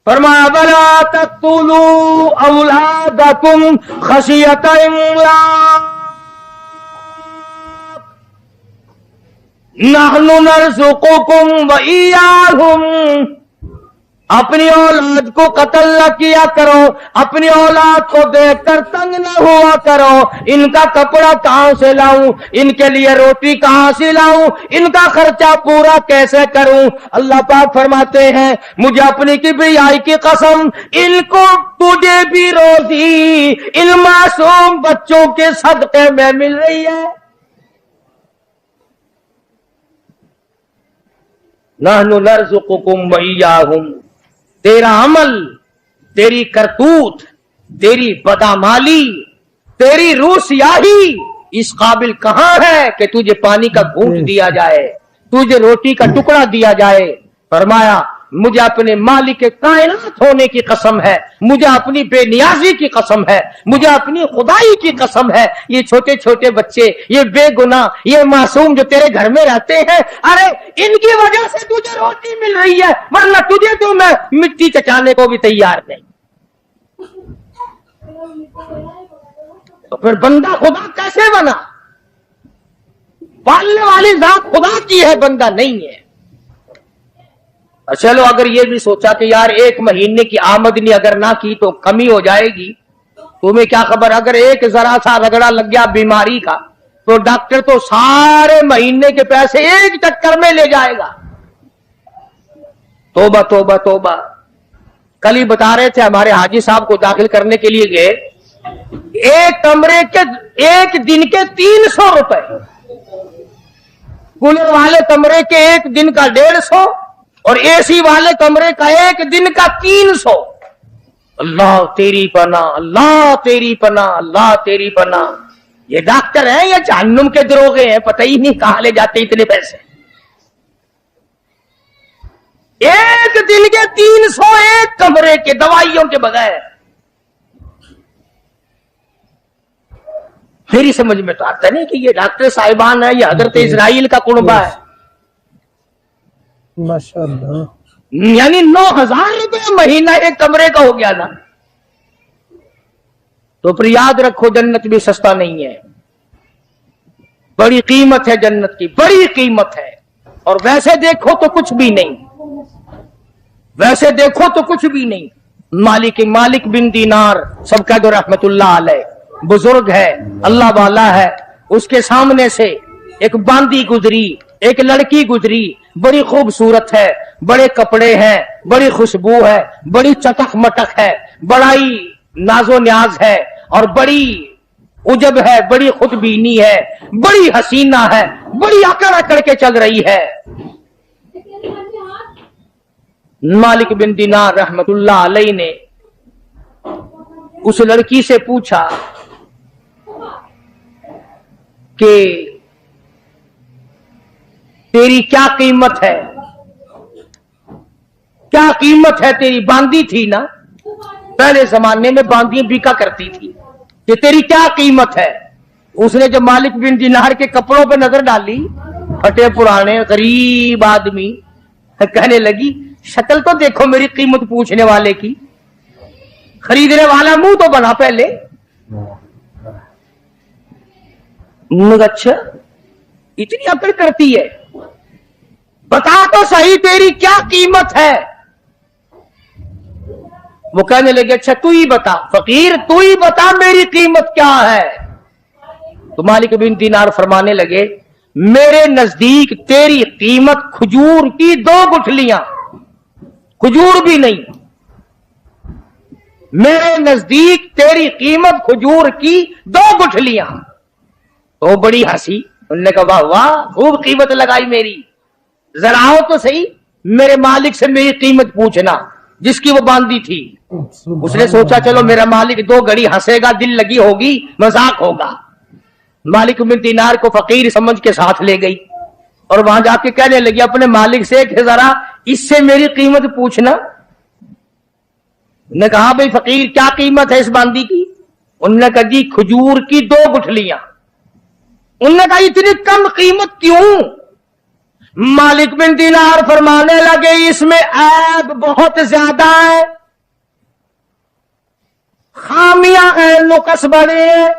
फरमाया वला तक़्तुलू औलादकुम खशियत इमलाक नहनु नरज़ुकुकुम व इय्याहुम। अपनी औलाद को कत्ल न किया करो, अपनी औलाद को देखकर तंग न हुआ करो। इनका कपड़ा कहां से लाऊं, इनके लिए रोटी कहां से लाऊं, इनका खर्चा पूरा कैसे करूं। अल्लाह पाक फरमाते हैं मुझे अपनी किबरियाई की कसम, इनको तुझे भी रोजी इन मासूम बच्चों के सदके में मिल रही है। नहनु नरज़ुकुकुम व इय्याहुम। तेरा अमल, तेरी करतूत, तेरी बदामाली, तेरी रूसियाही इस काबिल कहां है कि तुझे पानी का घूंट दिया जाए, तुझे रोटी का टुकड़ा दिया जाए। फरमाया मुझे अपने मालिक के कायनात होने की कसम है, मुझे अपनी बेनियाजी की कसम है, मुझे अपनी खुदाई की कसम है, ये छोटे छोटे बच्चे, ये बेगुनाह, ये मासूम जो तेरे घर में रहते हैं, अरे इनकी वजह से तुझे रोटी मिल रही है, वरना तुझे तो मैं मिट्टी चटाने को भी तैयार नहीं। तो फिर बंदा खुदा कैसे बना? पालने वाली जात खुदा की है, बंदा नहीं है। चलो अगर ये भी सोचा कि यार एक महीने की आमदनी अगर ना की तो कमी हो जाएगी, तुम्हें क्या खबर, अगर एक जरा सा रगड़ा लग गया बीमारी का तो डॉक्टर तो सारे महीने के पैसे एक चक्कर में ले जाएगा। तोबा तोबा तोबा। कल ही बता रहे थे, हमारे हाजी साहब को दाखिल करने के लिए गए, एक कमरे के एक दिन के 300 रुपए, कूलर वाले कमरे के एक दिन का 150 और एसी वाले कमरे का एक दिन का 300। अल्लाह तेरी पना, अल्लाह तेरी पना, अल्लाह तेरी पना। ये डॉक्टर हैं या जहन्नुम के दरोगे हैं, पता ही नहीं कहां ले जाते इतने पैसे। एक दिन के 300 एक कमरे के, दवाइयों के बगैर। मेरी समझ में तो आता नहीं कि ये डॉक्टर साहिबान है या हजरत इजराइल का कुनबा है। माशाअल्लाह। यानी 9,000 रुपये महीना एक कमरे का हो गया ना। तो फिर याद रखो, जन्नत भी सस्ता नहीं है, बड़ी कीमत है जन्नत की, बड़ी कीमत है। और वैसे देखो तो कुछ भी नहीं, वैसे देखो तो कुछ भी नहीं। मालिक बिन दीनार, सबका जो रहमतुल्लाह अलैह, बुजुर्ग है, अल्लाह वाला है। उसके सामने से एक बांदी गुजरी, एक लड़की गुजरी, बड़ी खूबसूरत है, बड़े कपड़े हैं, बड़ी खुशबू है, बड़ी चटक मटक है, बड़ाई नाजो न्याज है और बड़ी उजब है, बड़ी खुदबीनी है, बड़ी हसीना है, बड़ी अकड़ अकड़ के चल रही है। मालिक बिन दीनार रहमतुल्लाह अलैह ने उस लड़की से पूछा कि तेरी क्या कीमत है, क्या कीमत है तेरी? बांदी थी ना, पहले जमाने में बांदियां बिका करती थी, कि तेरी क्या कीमत है? उसने जब मालिक बिन दीनार के कपड़ों पे नजर डाली, फटे पुराने गरीब आदमी, कहने लगी शक्ल तो देखो मेरी कीमत पूछने वाले की, खरीदने वाला मुंह तो बना पहले। अच्छा इतनी अकड़ करती है, बता तो सही तेरी क्या कीमत है? वो कहने लगे अच्छा तू ही बता, फकीर तू ही बता मेरी कीमत क्या है। तो मालिक बिन दीनार फरमाने लगे मेरे नजदीक तेरी कीमत खजूर की 2 गुठलियां, खजूर भी नहीं, मेरे नजदीक तेरी कीमत खजूर की 2 गुठलियां। तो बड़ी हंसी, उन्होंने कहा वाह वाह खूब कीमत लगाई मेरी, जरा आओ तो सही मेरे मालिक से मेरी कीमत पूछना, जिसकी वो बांधी थी। उसने सोचा चलो मेरा मालिक 2 घड़ी हंसेगा, दिल लगी होगी, मजाक होगा। मालिक बिन दीनार को फकीर समझ के साथ ले गई और वहां जाके कहने लगी अपने मालिक से कि जरा इससे मेरी कीमत पूछना। उन्होंने कहा भाई फकीर क्या कीमत है इस बांदी की? उन्होंने कहा जी खजूर की 2 गुठलियां। उन्होंने कहा इतनी कम कीमत क्यों? मालिक बिन दीनार फरमाने लगे इसमें ऐब बहुत ज्यादा है, खामियां हैं, नुक्स बड़े हैं,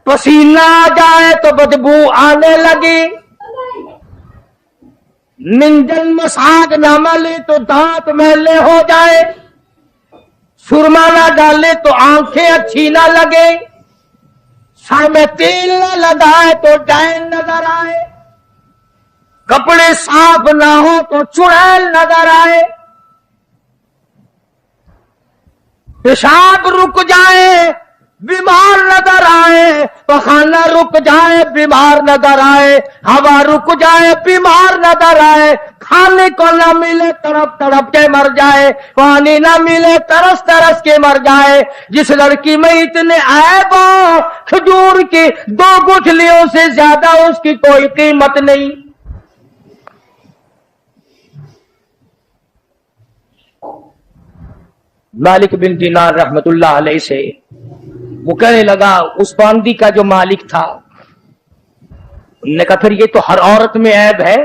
पसीना आ जाए तो बदबू आने लगी, मिंजन मसाज न मले तो दांत मैले हो जाए, सुरमा ना डाले तो आंखें अच्छी ना लगे, सर में तेल न लगाए तो डैन नजर आए, कपड़े साफ ना हो तो चुड़ैल नजर आए, पेशाब रुक जाए बीमार नजर आए, पखाना रुक जाए बीमार नजर आए, हवा रुक जाए बीमार नजर आए, खाने को ना मिले तड़प तड़प के मर जाए, पानी ना मिले तरस तरस के मर जाए। जिस लड़की में इतने ऐब हो खजूर की 2 गुठलियों से ज्यादा उसकी कोई कीमत नहीं। मालिक बिन दीनार रहमतुल्लाह अलैह से वो कहने लगा उस बांदी का जो मालिक था, उन्होंने कहा फिर ये तो हर औरत में ऐब है,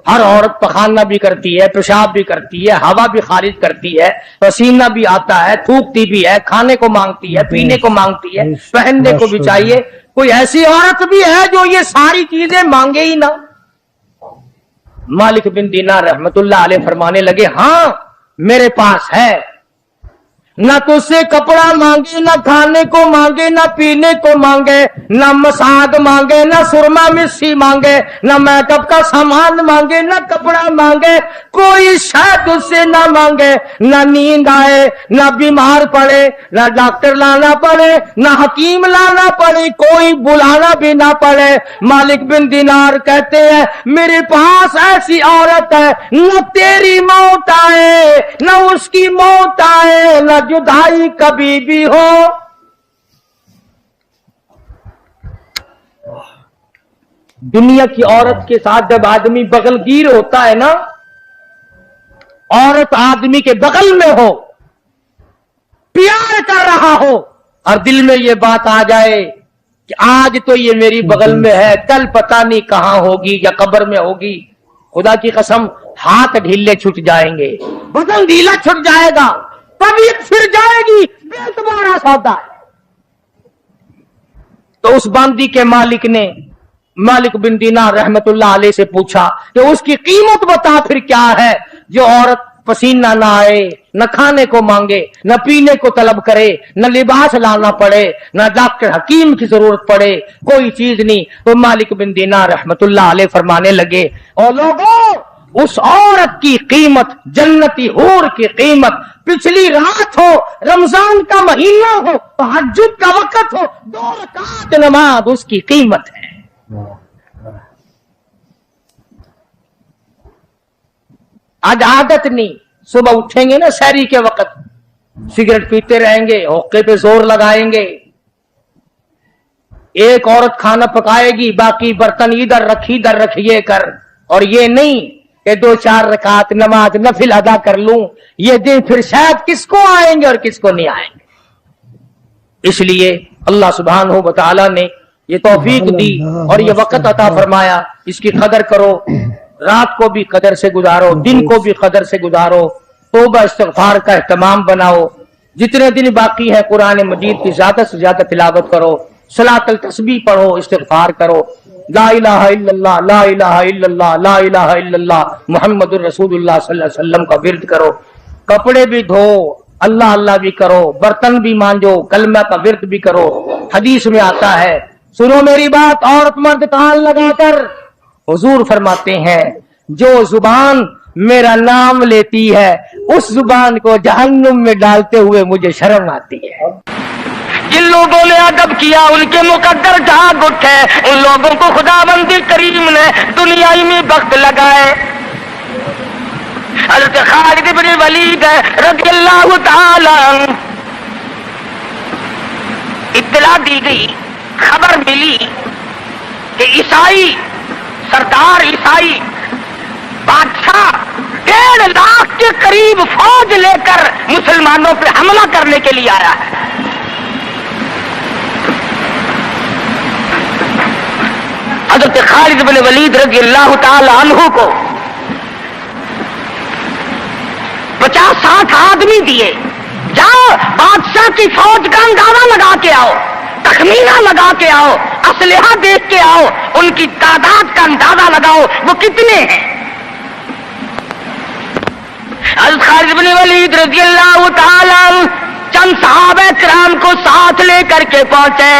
हर औरत पखाना भी करती है, पेशाब भी करती है, हवा भी खारिज करती है, पसीना भी आता है, थूकती भी है, खाने को मांगती है, पीने को मांगती है, पहनने को भी चाहिए, कोई ऐसी औरत भी है जो ये सारी चीजें मांगे ही ना? मालिक बिन दीनार रहमतुल्लाह अलैह फरमाने लगे हाँ मेरे पास है, न तुझसे कपड़ा मांगे, न खाने को मांगे, न पीने को मांगे, न मसाज मांगे, न सुरमा मिस्सी मांगे, न मेकअप का सामान मांगे, न कपड़ा मांगे, कोई शायद उससे न मांगे, न नींद आए, न बीमार पड़े, न डॉक्टर लाना पड़े, न हकीम लाना पड़े, कोई बुलाना भी ना पड़े। मालिक बिन दिनार कहते हैं मेरे पास ऐसी औरत है, न तेरी मौत आए, न उसकी मौत आए, न जुदाई कभी भी हो। दुनिया की औरत के साथ जब आदमी बगलगीर होता है ना, औरत आदमी के बगल में हो, प्यार कर रहा हो, और दिल में ये बात आ जाए कि आज तो ये मेरी बगल में है, कल पता नहीं कहां होगी या कब्र में होगी, खुदा की कसम हाथ ढीले छूट जाएंगे, बदन ढीला छूट जाएगा, तबीयत फिर जाएगी, बेतबारा सौदा है। तो उस बांदी के मालिक ने मालिक बिन दीनार रहमतुल्लाह अलैह से पूछा कि उसकी कीमत बता फिर क्या है, जो औरत पसीना ना आए, न खाने को मांगे, न पीने को तलब करे, न लिबास लाना पड़े, न डॉक्टर हकीम की जरूरत पड़े, कोई चीज नहीं। तो मालिक बिन दीनार रहमतुल्लाह अलैह फरमाने लगे, और लोगों, उस औरत की कीमत, जन्नती हूर की कीमत, पिछली रात हो, रमजान का महीना हो, तहज्जुद का वक्त हो, 2 रकात नमाज उसकी कीमत है। आज आदत नहीं, सुबह उठेंगे ना शहरी के वक्त, सिगरेट पीते रहेंगे, होके पे जोर लगाएंगे, एक औरत खाना पकाएगी, बाकी बर्तन इधर रखिए कर, और ये नहीं कि 2-4 रकात नमाज नफिल अदा कर लूं, ये दिन फिर शायद किसको आएंगे और किसको नहीं आएंगे। इसलिए अल्लाह सुब्हानहू व तआला ने ये तौफीक दी और ये वक्त अता फरमाया, इसकी कदर करो, रात को भी कदर से गुजारो, दिन को भी कदर से गुजारो, तौबा इस्तिग़फ़ार का एहतमाम बनाओ, जितने दिन बाकी है कुरान मजीद की ज्यादा से ज्यादा तिलावत करो, सलातुल तस्बीह पढ़ो, इस्तिग़फ़ार करो, ला इलाहा इल्लल्लाह, ला इलाहा इल्लल्लाह, ला इलाहा इल्लल्लाह मुहम्मदुर रसूलुल्लाह सल्लल्लाहु अलैहि वसल्लम का विर्द करो, कपड़े भी धो, अल्लाह अल्लाह भी करो, बर्तन भी मांजो, कलमा का विर्द भी करो। हदीस में आता है, सुनो मेरी बात, औरत मर्द कान लगाकर, हुजूर फरमाते हैं जो जुबान मेरा नाम लेती है उस जुबान को जहन्नुम में डालते हुए मुझे शर्म आती है। जिन लोगों ने अदब किया उनके मुकद्दर जाग उठे, उन लोगों को खुदाबंदी करीम ने दुनियाई में वक्त लगाए। हज़रत खालिद इब्न वलीद रज़ियल्लाहु ताला इत्तला दी गई, खबर मिली कि ईसाई सरदार, ईसाई बादशाह 1.5 लाख के करीब फौज लेकर मुसलमानों पे हमला करने के लिए आया है। हज़रत खालिद बिन वलीद रज़ियल्लाहु ताला अन्हु को 50-60 आदमी दिए, जाओ बादशाह की फौज का अंदाजा लगा के आओ, तखमीना लगा के आओ, असलहा देख के आओ, उनकी तादाद का अंदाजा लगाओ वो कितने हैं। हज़रत खालिद बिन वलीद रज़ियल्लाहु ताला चंद सहाबा किराम को साथ लेकर के पहुंचे।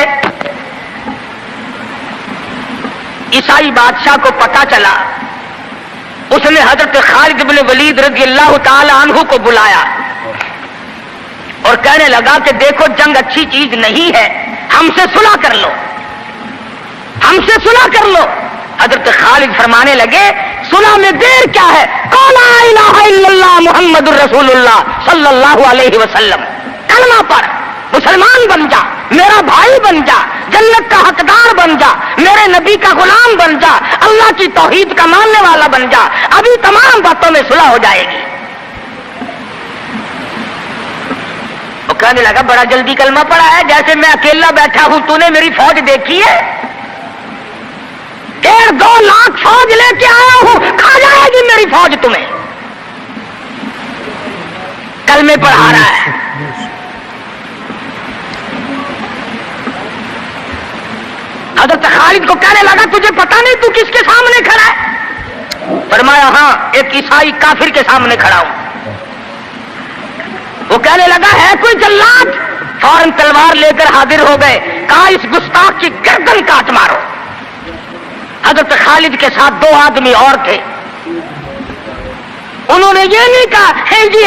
ईसाई बादशाह को पता चला, उसने हज़रत खालिद बिन वलीद रज़ियल्लाहु ताला अन्हु को बुलाया और कहने लगा कि देखो जंग अच्छी चीज नहीं है, हमसे सुलह कर लो, हमसे सुलह कर लो। हज़रत खालिद फरमाने लगे सुलह में देर क्या है, ला इलाहा इल्लल्लाह मुहम्मदुर रसूलुल्लाह सल्लल्लाहु अलैहि वसल्लम, कलमा पर मुसलमान बन जा, मेरा भाई बन जा, जन्नत का हकदार बन जा, मेरे नबी का गुलाम बन जा, अल्लाह की तौहीद का मानने वाला बन जा, अभी तमाम बातों में सुलह हो जाएगी। वो कहने लगा बड़ा जल्दी कलमा पड़ा है, जैसे मैं अकेला बैठा हूं, तूने मेरी फौज देखी है? 1.5-2 लाख फौज लेके आया हूं, खा जाएगी मेरी फौज तुम्हें। कलमे पढ़ा रहा है। हज़रत खालिद को कहने लगा तुझे पता नहीं तू किसके सामने खड़ा है? फरमाया हाँ, एक ईसाई काफिर के सामने खड़ा हूं। वो कहने लगा है कोई जल्लाद, फौरन तलवार लेकर हाजिर हो गए। कहा इस गुस्ताख की गर्दन काट मारो। हजरत खालिद के साथ 2 आदमी और थे। उन्होंने ये नहीं कहा है जी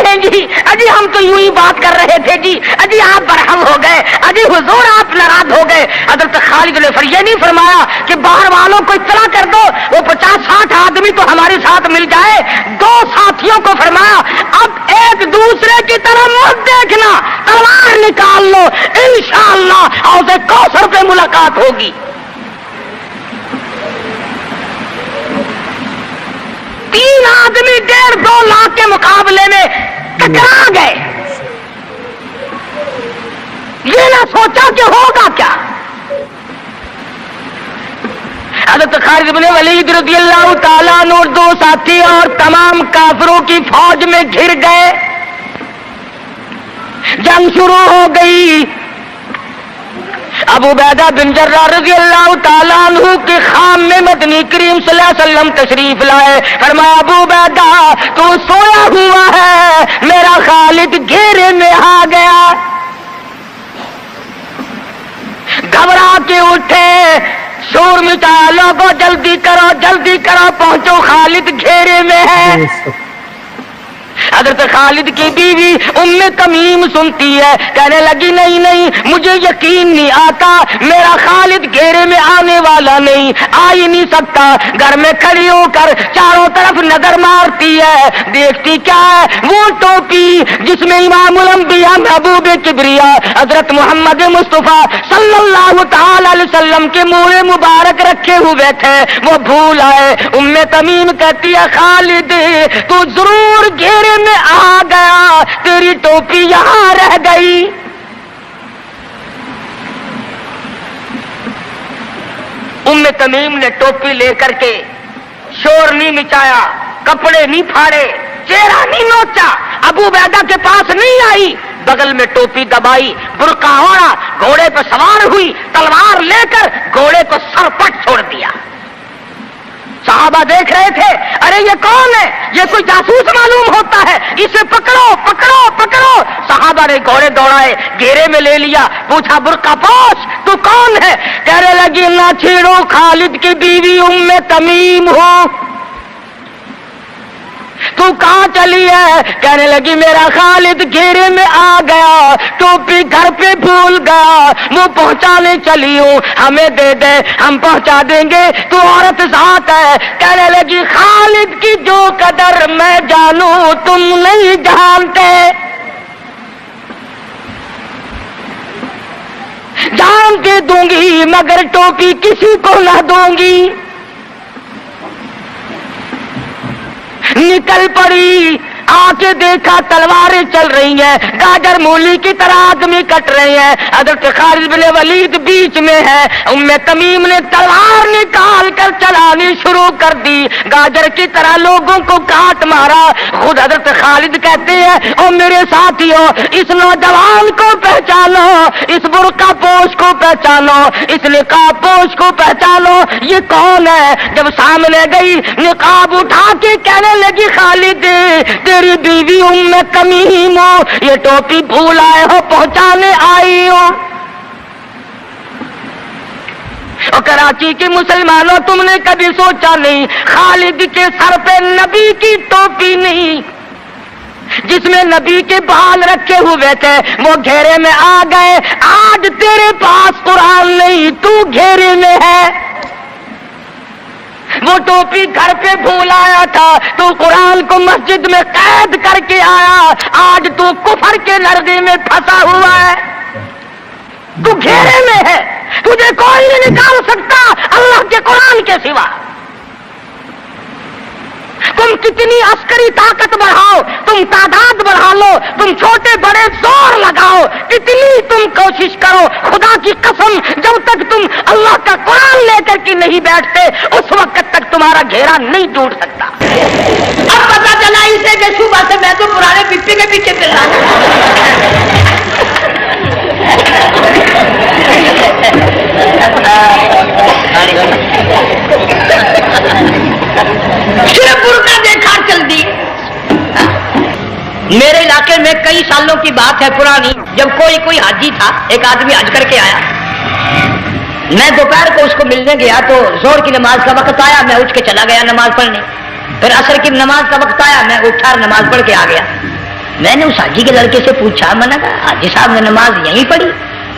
अजी हम तो यूं ही बात कर रहे थे जी, अजी आप बरहम हो गए, अजी हुजूर आप नाराज हो गए। हजरत खालिद ने फिर ये नहीं फरमाया कि बाहर वालों को इत्तला कर दो, वो 50-60 आदमी तो हमारे साथ मिल जाए। 2 साथियों को फरमाया अब एक दूसरे की तरफ मत देखना, तलवार निकाल लो, इंशाअल्लाह हौज़े कौसर पे मुलाकात होगी। 3 आदमी 1.5-2 लाख के मुकाबले में टकरा गए। ये ना सोचा कि होगा क्या। हज़रत खालिद इब्न वलीद रज़ियल्लाहु ताला अन्हु और 2 साथी और तमाम काफिरों की फौज में घिर गए। जंग शुरू हो गई। अबू उबैदा बिन जर्राह रज़ियल्लाहु ताला अन्हु के खाम में मदनी करीम सल्लल्लाहु अलैहि वसल्लम तशरीफ लाए। फरमाया अबू उबैदा तू सोया हुआ है, मेरा खालिद घेरे में आ गया। घबरा के उठे, शोर मचाया, लोगों जल्दी करो पहुंचो, खालिद घेरे में है। हजरत खालिद की बीवी उम्मे तमीम सुनती है, कहने लगी नहीं मुझे यकीन नहीं आता, मेरा खालिद घेरे में आने वाला नहीं, आ ही नहीं सकता। घर में खड़ी होकर चारों तरफ नजर मारती है, देखती क्या है, वो टोपी जिसमें इमामुल अंबिया महबूब किबरिया हजरत मोहम्मद मुस्तफा सल्लल्लाहु ताला अलैहि वसल्लम के मुंह मुबारक रखे हुए थे, वो भूल आए। उम्मे तमीम कहती है खालिद तू जरूर घेरे में आ गया, तेरी टोपी यहां रह गई। उम्मे तमीम ने टोपी लेकर के शोर नहीं मचाया, कपड़े नहीं फाड़े, चेहरा नहीं नोचा, अबू उबैदा के पास नहीं आई, बगल में टोपी दबाई, बुर्का ओढ़ा, घोड़े पर सवार हुई, तलवार लेकर घोड़े को सरपट छोड़ दिया। सहाबा देख रहे थे, अरे ये कौन है, ये कोई जासूस मालूम होता है, इसे पकड़ो पकड़ो पकड़ो। सहाबा ने घोड़े दौड़ाए, घेरे में ले लिया, पूछा बुर्का पोश तू कौन है। कहने लगी ना छेड़ो, खालिद की बीवी उम्मे तमीम हो। तू कहां चली है। कहने लगी मेरा खालिद घेरे में आ गया, टोपी घर पे भूल गया, वो पहुंचाने चली हूं, हमें दे दे हम पहुंचा देंगे, तू औरत साथ है। कहने लगी खालिद की जो कदर मैं जानूं तुम नहीं जानते, जान के दूंगी मगर टोपी किसी को न दूंगी। निकल पड़ी, आके देखा तलवारें चल रही हैं, गाजर मूली की तरह आदमी कट रहे हैं। हज़रत खालिद बिन वलीद बीच में है, उम्मे तमीम ने तलवार निकाल कर चलानी शुरू कर दी, गाजर की तरह लोगों को काट मारा। खुद हज़रत खालिद कहते हैं और मेरे साथियों इस नौजवान को पहचानो, इस बुर्का पोश को पहचानो, इस निकाब पोश को पहचानो, ये कौन है। जब सामने गई निकाब उठा के कहने लगी खालिद तेरी बीवी उम्मे तमीम हो, ये टोपी भूल आए हो, पहुंचाने आई हो। और कराची के मुसलमानों तुमने कभी सोचा नहीं खालिद के सर पे नबी की टोपी नहीं, जिसमें नबी के बाल रखे हुए थे, वो घेरे में आ गए। आज तेरे पास कुरान नहीं, तू घेरे में है। वो टोपी घर पे भूल आया था, तू कुरान को मस्जिद में कैद करके आया, आज तू कुफर के नरगे में फंसा हुआ है, तू घेरे में है, तुझे कोई नहीं निकाल सकता अल्लाह के कुरान के सिवा। तुम कितनी अस्करी ताकत बढ़ाओ, तुम तादाद बढ़ा लो, तुम छोटे बड़े जोर लगाओ, कितनी तुम कोशिश करो, खुदा की कसम जब तक तुम अल्लाह का कुरान लेकर के नहीं बैठते उस वक्त तक तुम्हारा घेरा नहीं टूट सकता। अब पता चला इसे कि सुबह से मैं तो पुराने पिप्पी के पीछे चल रहा सिर्फ बुर्का देखा चल दी। मेरे इलाके में कई सालों की बात है पुरानी, जब कोई हाजी था, एक आदमी हज करके आया। मैं दोपहर को उसको मिलने गया तो जोर की नमाज का वक्त आया, मैं उठ के चला गया नमाज पढ़ने। फिर असर की नमाज का वक्त आया, मैं उठा और नमाज पढ़ के आ गया। मैंने उस हाजी के लड़के से पूछा, मैंने कहा हाजी साहब ने नमाज यहीं पढ़ी?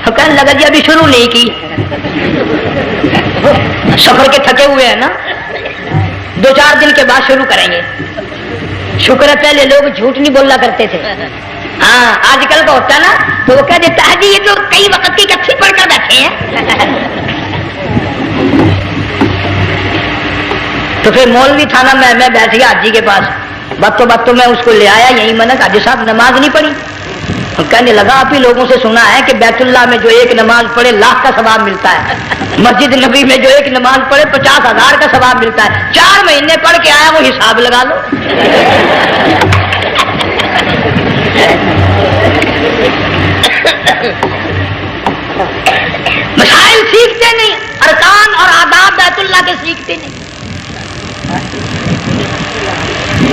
तो कहने लगा जी अभी शुरू नहीं की, सफर के थके हुए हैं ना, 2-4 दिन के बाद शुरू करेंगे। शुक्र है पहले लोग झूठ नहीं बोला करते थे। हाँ आजकल का होता ना तो वो कह देता है जी ये तो कई वक्त की कच्ची पढ़कर बैठे हैं। तो फिर मौलवी था ना, मैं बैठ गया हाजी के पास, बातों मैं उसको ले आया यही। मैंने कहा हाजी साहब नमाज नहीं पढ़ी? तो कहने लगा आप ही लोगों से सुना है कि बैतुल्लाह में जो एक नमाज पढ़े लाख का सवाब मिलता है, मस्जिद नबी में जो एक नमाज पढ़े 50,000 का सवाब मिलता है। 4 महीने पढ़ के आया, वो हिसाब लगा लो। मसाइल सीखते नहीं, अरकान और आदाब बैतुल्लाह के सीखते नहीं।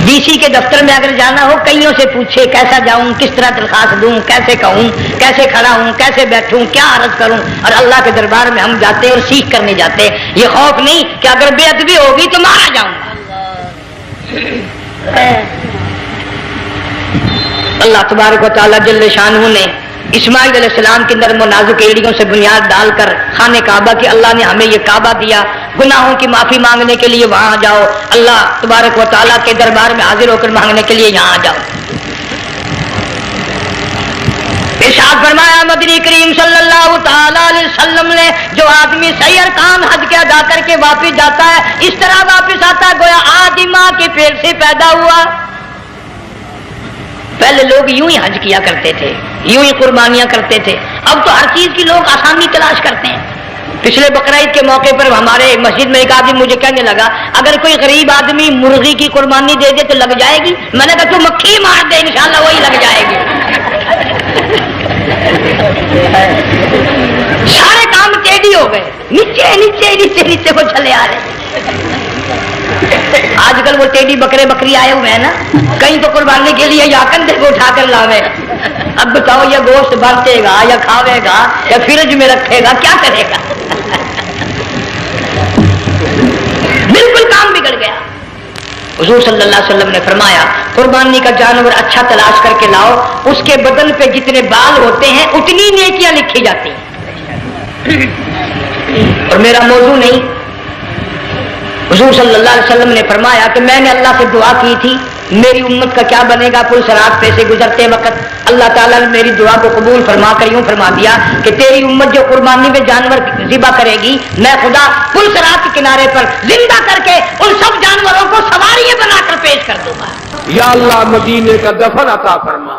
डीसी के दफ्तर में अगर जाना हो, कईयों से पूछे कैसा जाऊं, किस तरह दरखास्त दूं, कैसे कहूं, कैसे खड़ा हूं, कैसे बैठूं, क्या अर्ज करूं, और अल्लाह के दरबार में हम जाते और सीख करने जाते। ये खौफ नहीं कि अगर बेअदबी होगी तो मारा जाऊंगा। अल्लाह तबारक व तआला जल्ले शानहू ने इस्माइल अलैहिस्सलाम की नर्म नाजुक एड़ियों से बुनियाद डालकर खाने काबा की, अल्लाह ने हमें ये काबा दिया, गुनाहों की माफी मांगने के लिए वहां जाओ, अल्लाह तबारक व तआला के दरबार में हाजिर होकर मांगने के लिए यहाँ आ जाओ। इरशाद फरमाया मदनी करीम सल्लल्लाहु तआला अलैहि वसल्लम ने, जो आदमी सही अरकान हज के अदा करके वापिस जाता है, इस तरह वापिस आता है गोया आदि माँ के पेट से पैदा हुआ। पहले लोग यूं ही हज किया करते थे, यूं ही कुर्बानियां करते थे। अब तो हर चीज की लोग आसानी तलाश करते हैं। पिछले बकरीद के मौके पर हमारे मस्जिद में एक आदमी मुझे कहने लगा, अगर कोई गरीब आदमी मुर्गी की कुर्बानी दे दे तो लग जाएगी? मैंने कहा तू मक्खी मार दे, इंशाल्लाह वही लग जाएगी। सारे काम टेढ़ी हो गए, नीचे नीचे नीचे नीचे को चले आ रहे। आजकल वो टेढ़ी बकरे बकरी आए हुए हैं ना, कहीं तो कुर्बानी के लिए या कंधे को उठाकर लावे। अब बताओ ये गोश्त बांटेगा या खावेगा या फ्रिज में रखेगा, क्या करेगा? बिल्कुल काम बिगड़ गया। हुजूर सल्लल्लाहु अलैहि वसल्लम ने फरमाया, कुर्बानी का जानवर अच्छा तलाश करके लाओ, उसके बदन पे जितने बाल होते हैं उतनी नेकियां लिखी जाती हैं। और मेरा मौजू नहीं, हुजूर सल्लल्लाहु अलैहि वसल्लम ने फरमाया कि मैंने अल्लाह से दुआ की थी मेरी उम्मत का क्या बनेगा। पुल सरात पे से गुजरते वक्त अल्लाह ताला ने मेरी दुआ को कबूल फरमा कर यूं फरमा दिया कि तेरी उम्मत जो कुर्बानी में जानवर ज़िबा करेगी, मैं खुदा पुल सरात के किनारे पर जिंदा करके उन सब जानवरों को सवारियां बनाकर पेश कर दूंगा। या अल्लाह मदीने का दफन अता फरमा।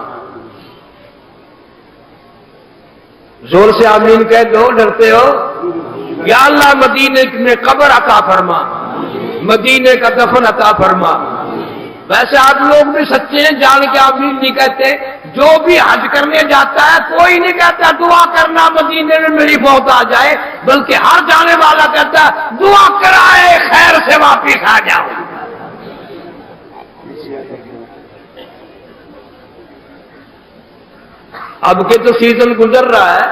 जोर से आमीन कह दो, डरते हो? या अल्लाह मदीने में कब्र अता फरमा, मदीने का दफन अता फरमा। वैसे आप लोग भी सच्चे हैं, जान के आमीन नहीं कहते। जो भी हज करने जाता है कोई नहीं कहता दुआ करना मदीने में मेरी मौत आ जाए, बल्कि हर जाने वाला कहता है दुआ कराए खैर से वापिस आ जाओ। अब के तो सीजन गुजर रहा है,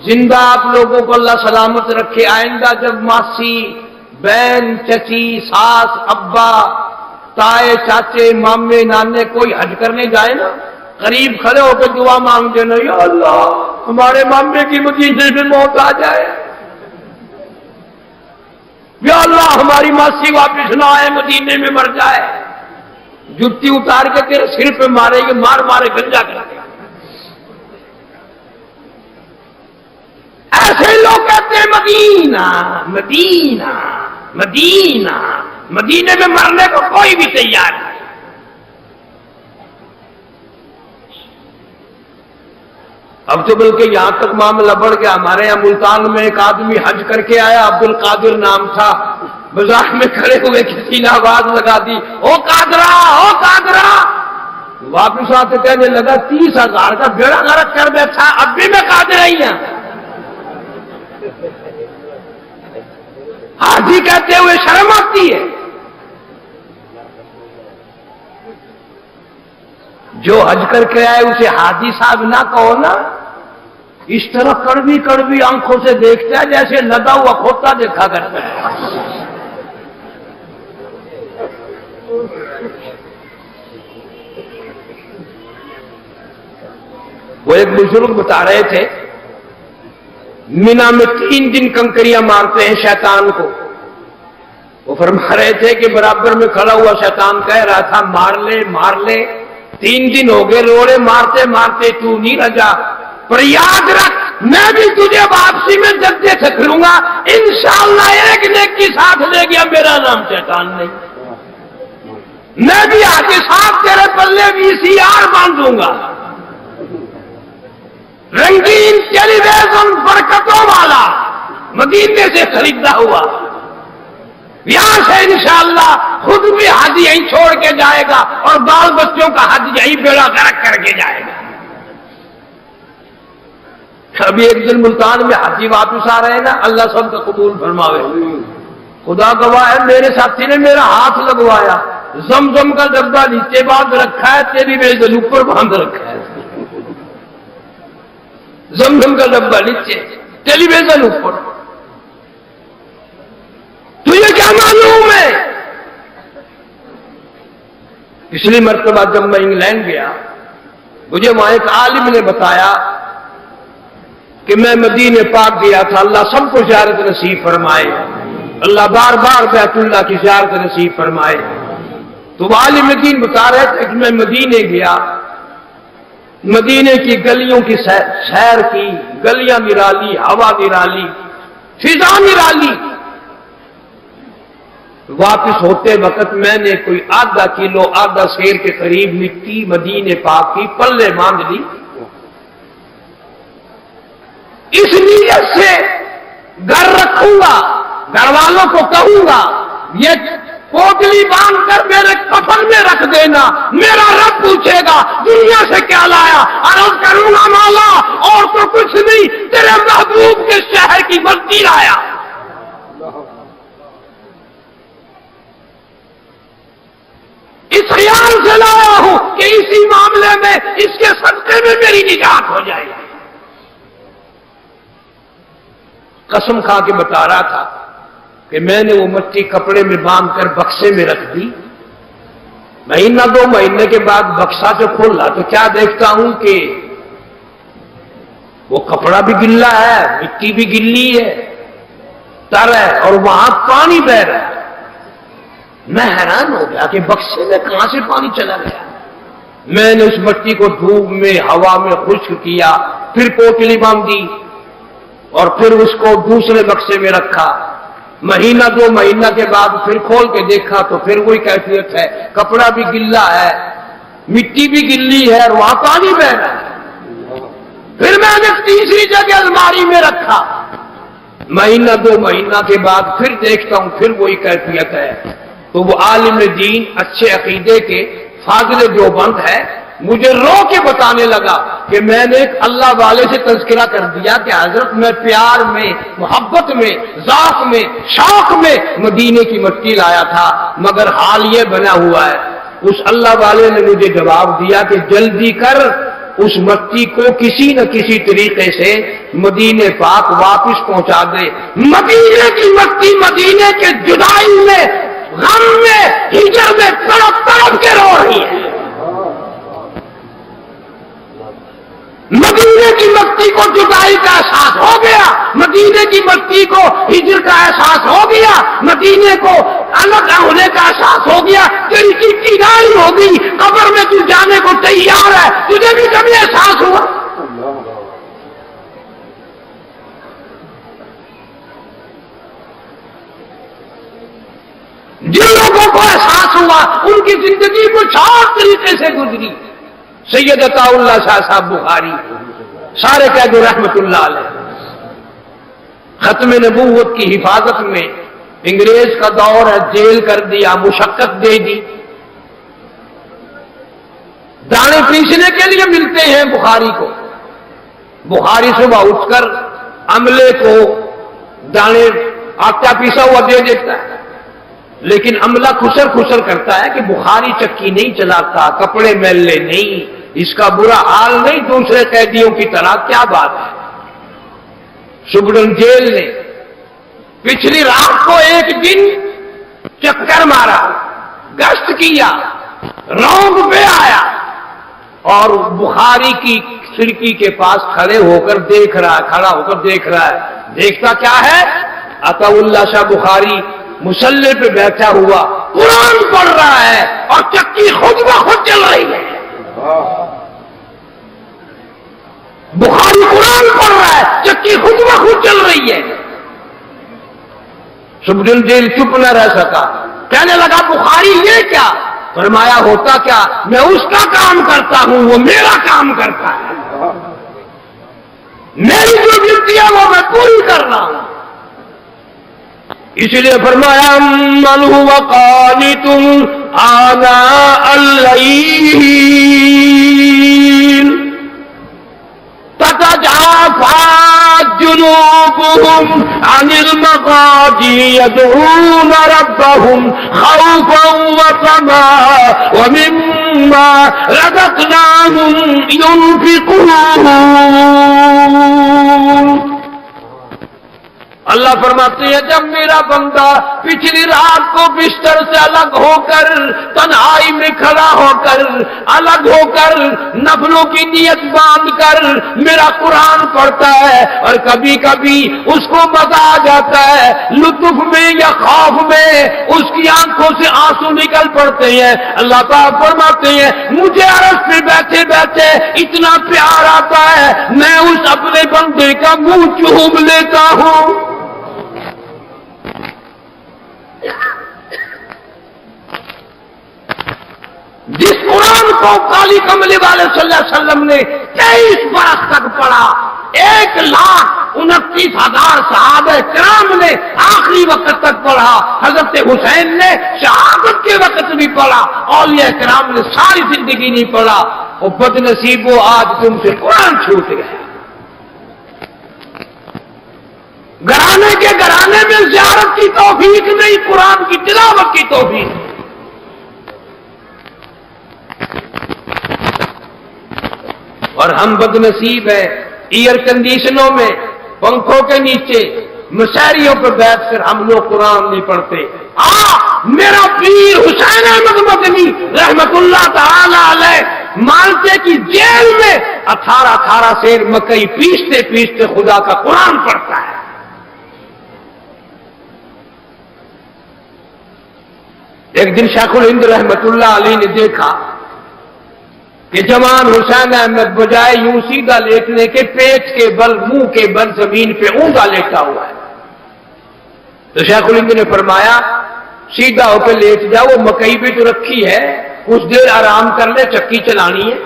जिंदा आप लोगों को अल्लाह सलामत रखे। आइंदा जब मासी, बहन, चची, सास, अब्बा, ताए, चाचे, मामे, नाने कोई हज करने जाए ना, करीब खड़े होकर दुआ मांग देना, या अल्लाह हमारे मामे की मदीने में मौत आ जाए, या अल्लाह हमारी मासी वापिस ना आए, मदीने में मर जाए। जुत्ती उतार के तेरे सिर पे मारेंगे, मार मारे गंजा कर। ऐसे लोग कहते हैं मदीना मदीना मदीना, मदीने में मरने को कोई भी तैयार नहीं। अब तो बल्कि यहां तक मामला बढ़ गया, हमारे यहां मुल्तान में एक आदमी हज करके आया, अब्दुल कादिर नाम था, बाजार में खड़े हुए किसी ने आवाज लगा दी, ओ कादरा, ओ कादरा। वापिस आते कहने लगा 30,000 का बेड़ा गर्क कर बैठा, अब भी मैं कादिर ही हूं। हाजी कहते हुए शर्म आती है। جو حج کر کے آئے اسے حاجی صاحب نہ کہو نا، اس طرح کڑوی کڑوی آنکھوں سے دیکھتا ہے جیسے لدا ہوا کھوتا دیکھا کرتا ہے۔ وہ ایک بزرگ بتا رہے تھے مینا میں 3 دن کنکریاں مارتے ہیں شیطان کو۔ وہ فرما رہے تھے کہ برابر میں کھڑا ہوا شیطان کہہ رہا تھا مار لے مار لے، 3 دن ہو گئے روڑے مارتے مارتے تو نہیں رجا، پر یاد رکھ میں بھی تجھے واپسی میں جدے سے پھروں گا، انشاءاللہ ایک نیکی ساتھ لے گیا، میرا نام شیطان نہیں، میں بھی آ کے ساتھ تیرے پلے VCR باندھوں گا، رنگین ٹیلی ویژن برکتوں والا مدینے سے خریدا ہوا، یہاں سے انشاءاللہ خود بھی حج یہیں چھوڑ کے جائے گا اور بال بچوں کا حج یہیں بیڑا غرق کر کے جائے گا۔ ابھی ایک دن ملتان میں حاجی واپس آ رہے ہیں نا، اللہ سب کا قبول فرماوے، خدا گواہ ہے میرے ساتھی نے میرا ہاتھ لگوایا، زمزم کا ڈبہ نیچے باندھ رکھا ہے، ٹیلی ویژن اوپر باندھ رکھا ہے، زمزم کا ڈبہ نیچے ٹیلی ویژن اوپر، تجھے کیا معلوم ہے؟ پچھلی مرتبہ جب میں انگلینڈ گیا مجھے وہاں ایک عالم نے بتایا کہ میں مدینے پاک گیا تھا، اللہ سب کو زیارت نصیب فرمائے، اللہ بار بار بیت اللہ کی زیارت نصیب فرمائے۔ تو وہ عالم دین بتا رہے تھے کہ میں مدینے گیا، مدینے کی گلیوں کی سیر کی، گلیاں نرالی، ہوا نرالی، فضا نرالی، واپس ہوتے وقت میں نے کوئی آدھا کلو آدھا سیر کے قریب مٹی مدینے پاک کی پلے باندھ لی، اس نیت سے گھر رکھوں گا، گھر والوں کو کہوں گا یہ پوٹلی باندھ کر میرے کفن میں رکھ دینا، میرا رب پوچھے گا دنیا سے کیا لایا، عرض کروں گا مولا اور تو کچھ نہیں، تیرے محبوب کے شہر کی بستی لایا۔ اس خیال سے لایا ہوں کہ اسی معاملے میں اس کے صدقے میں میری نجات ہو جائے گی۔ قسم کھا کے بتا رہا تھا کہ میں نے وہ مٹی کپڑے میں باندھ کر بکسے میں رکھ دی، مہینہ 2 مہینے کے بعد بکسا جو کھولا تو کیا دیکھتا ہوں کہ وہ کپڑا بھی گلا ہے، مٹی بھی گلی ہے، تر ہے اور وہاں پانی بہ رہا ہے۔ میں حیران ہو گیا کہ بکسے میں کہاں سے پانی چلا گیا۔ میں نے اس مٹی کو دھوپ میں ہوا میں خشک کیا، پھر پوٹلی باندھی اور پھر اس کو دوسرے بکسے میں رکھا، مہینہ 2 مہینہ کے بعد پھر کھول کے دیکھا تو پھر وہی کیفیت ہے، کپڑا بھی گلا ہے، مٹی بھی گلی ہے اور وہاں پانی بہ رہا ہے۔ پھر میں نے تیسری جگہ الماری میں رکھا، مہینہ 2 مہینہ کے بعد پھر دیکھتا ہوں پھر وہی کیفیت ہے۔ تو وہ عالم دین اچھے عقیدے کے فاضل دیوبند ہے، مجھے رو کے بتانے لگا کہ میں نے ایک اللہ والے سے تذکرہ کر دیا کہ حضرت میں پیار میں، محبت میں، ذوق میں، شوق میں مدینے کی مٹی لایا تھا، مگر حال یہ بنا ہوا ہے۔ اس اللہ والے نے مجھے جواب دیا کہ جلدی کر اس مٹی کو کسی نہ کسی طریقے سے مدینے پاک واپس پہنچا دے۔ مدینے کی مٹی مدینے کے جدائی میں، غم میں، ہجر میں تڑپ تڑپ کے رو رہی ہے۔ مدینے کی مٹی کو جدائی کا احساس ہو گیا، مدینے کی مٹی کو ہجر کا احساس ہو گیا، مدینے کو الگ ہونے کا احساس ہو گیا، تیری ابتدائی ہو گئی، قبر میں تو جانے کو تیار ہے، تجھے بھی کبھی احساس ہوا؟ جن لوگوں کو احساس ہوا ان کی زندگی کچھ اور طریقے سے گزری۔ سید عطا اللہ شاہ صاحب بخاری سارے کہہ دو رحمت اللہ علیہ، ختم نبوت کی حفاظت میں انگریز کا دور ہے، جیل کر دیا، مشقت دے دی، دانے پیسنے کے لیے ملتے ہیں بخاری کو، بخاری صبح اٹھ کر عملے کو دانے آٹا پیسا ہوا دے دیتا ہے، لیکن عملہ خسر خسر کرتا ہے کہ بخاری چکی نہیں چلاتا، کپڑے میلے نہیں، اس کا برا حال نہیں دوسرے قیدیوں کی طرح، کیا بات ہے؟ سبرن جیل نے پچھلی رات کو ایک دن چکر مارا، گشت کیا، رونگ پہ آیا اور بخاری کی کھڑکی کے پاس کھڑا ہو کر دیکھ رہا ہے، دیکھتا کیا ہے؟ عطا اللہ شاہ بخاری مصلی پہ بیٹھا ہوا قرآن پڑھ رہا ہے اور چکی خود بخود چل رہی ہے۔ بخاری قرآن پڑھ رہا ہے، چکی خود بخود چل رہی ہے۔ سبجن جیل چپ نہ رہ سکا، کہنے لگا بخاری یہ کیا؟ فرمایا ہوتا کیا، میں اس کا کام کرتا ہوں، وہ میرا کام کرتا ہے، میری جو ڈیوٹی ہے وہ میں پوری کر رہا ہوں۔ اس لیے فرمایا من هو قانت آناء الليل تتجافى جنوبهم عن المضاجع يدعون ربهم خوفا وطمعا ومما رزقناهم ينفقون۔ اللہ فرماتے ہیں جب میرا بندہ پچھلی رات کو بستر سے الگ ہو کر تنہائی میں کھڑا ہو کر الگ ہو کر نفلوں کی نیت باندھ کر میرا قرآن پڑھتا ہے اور کبھی کبھی اس کو مزہ آ جاتا ہے، لطف میں یا خوف میں اس کی آنکھوں سے آنسو نکل پڑتے ہیں، اللہ تعالیٰ فرماتے ہیں مجھے عرش پہ بیٹھے بیٹھے اتنا پیار آتا ہے میں اس اپنے بندے کا منہ چوم لیتا ہوں۔ جس قرآن کو کالی کملی والے صلی اللہ علیہ وسلم نے 23 برس تک پڑھا، 1,29,000 صحابہ کرام نے آخری وقت تک پڑھا، حضرت حسین نے شہادت کے وقت بھی پڑھا، اولیاء کرام نے ساری زندگی نہیں پڑھا، اور بد نصیبو آج تم سے قرآن چھوٹ گیا۔ گھرانے کے گھرانے میں زیارت کی توفیق نہیں، قرآن کی تلاوت کی توفیق۔ اور ہم بد نصیب ہیں، ایئر کنڈیشنوں میں، پنکھوں کے نیچے، مشاعریوں پر بیٹھ کر ہم لوگ قرآن نہیں پڑھتے۔ میرا پیر حسین احمد مدنی رحمت اللہ تعالی علیہ مانتے کہ جیل میں 18 سیر مکئی پیستے پیستے خدا کا قرآن پڑھتا ہے۔ ایک دن شیخ الہند رحمت اللہ علیہ نے دیکھا کہ جوان حسین احمد بجائے یوں سیدھا لیٹنے کے پیٹ کے بل، منہ کے بل زمین پہ اونگا لیٹا ہوا ہے، تو شیخ الہند نے فرمایا سیدھا ہو کے لیٹ جاؤ، وہ مکئی بھی تو رکھی ہے، کچھ دیر آرام کر لے، چکی چلانی ہے۔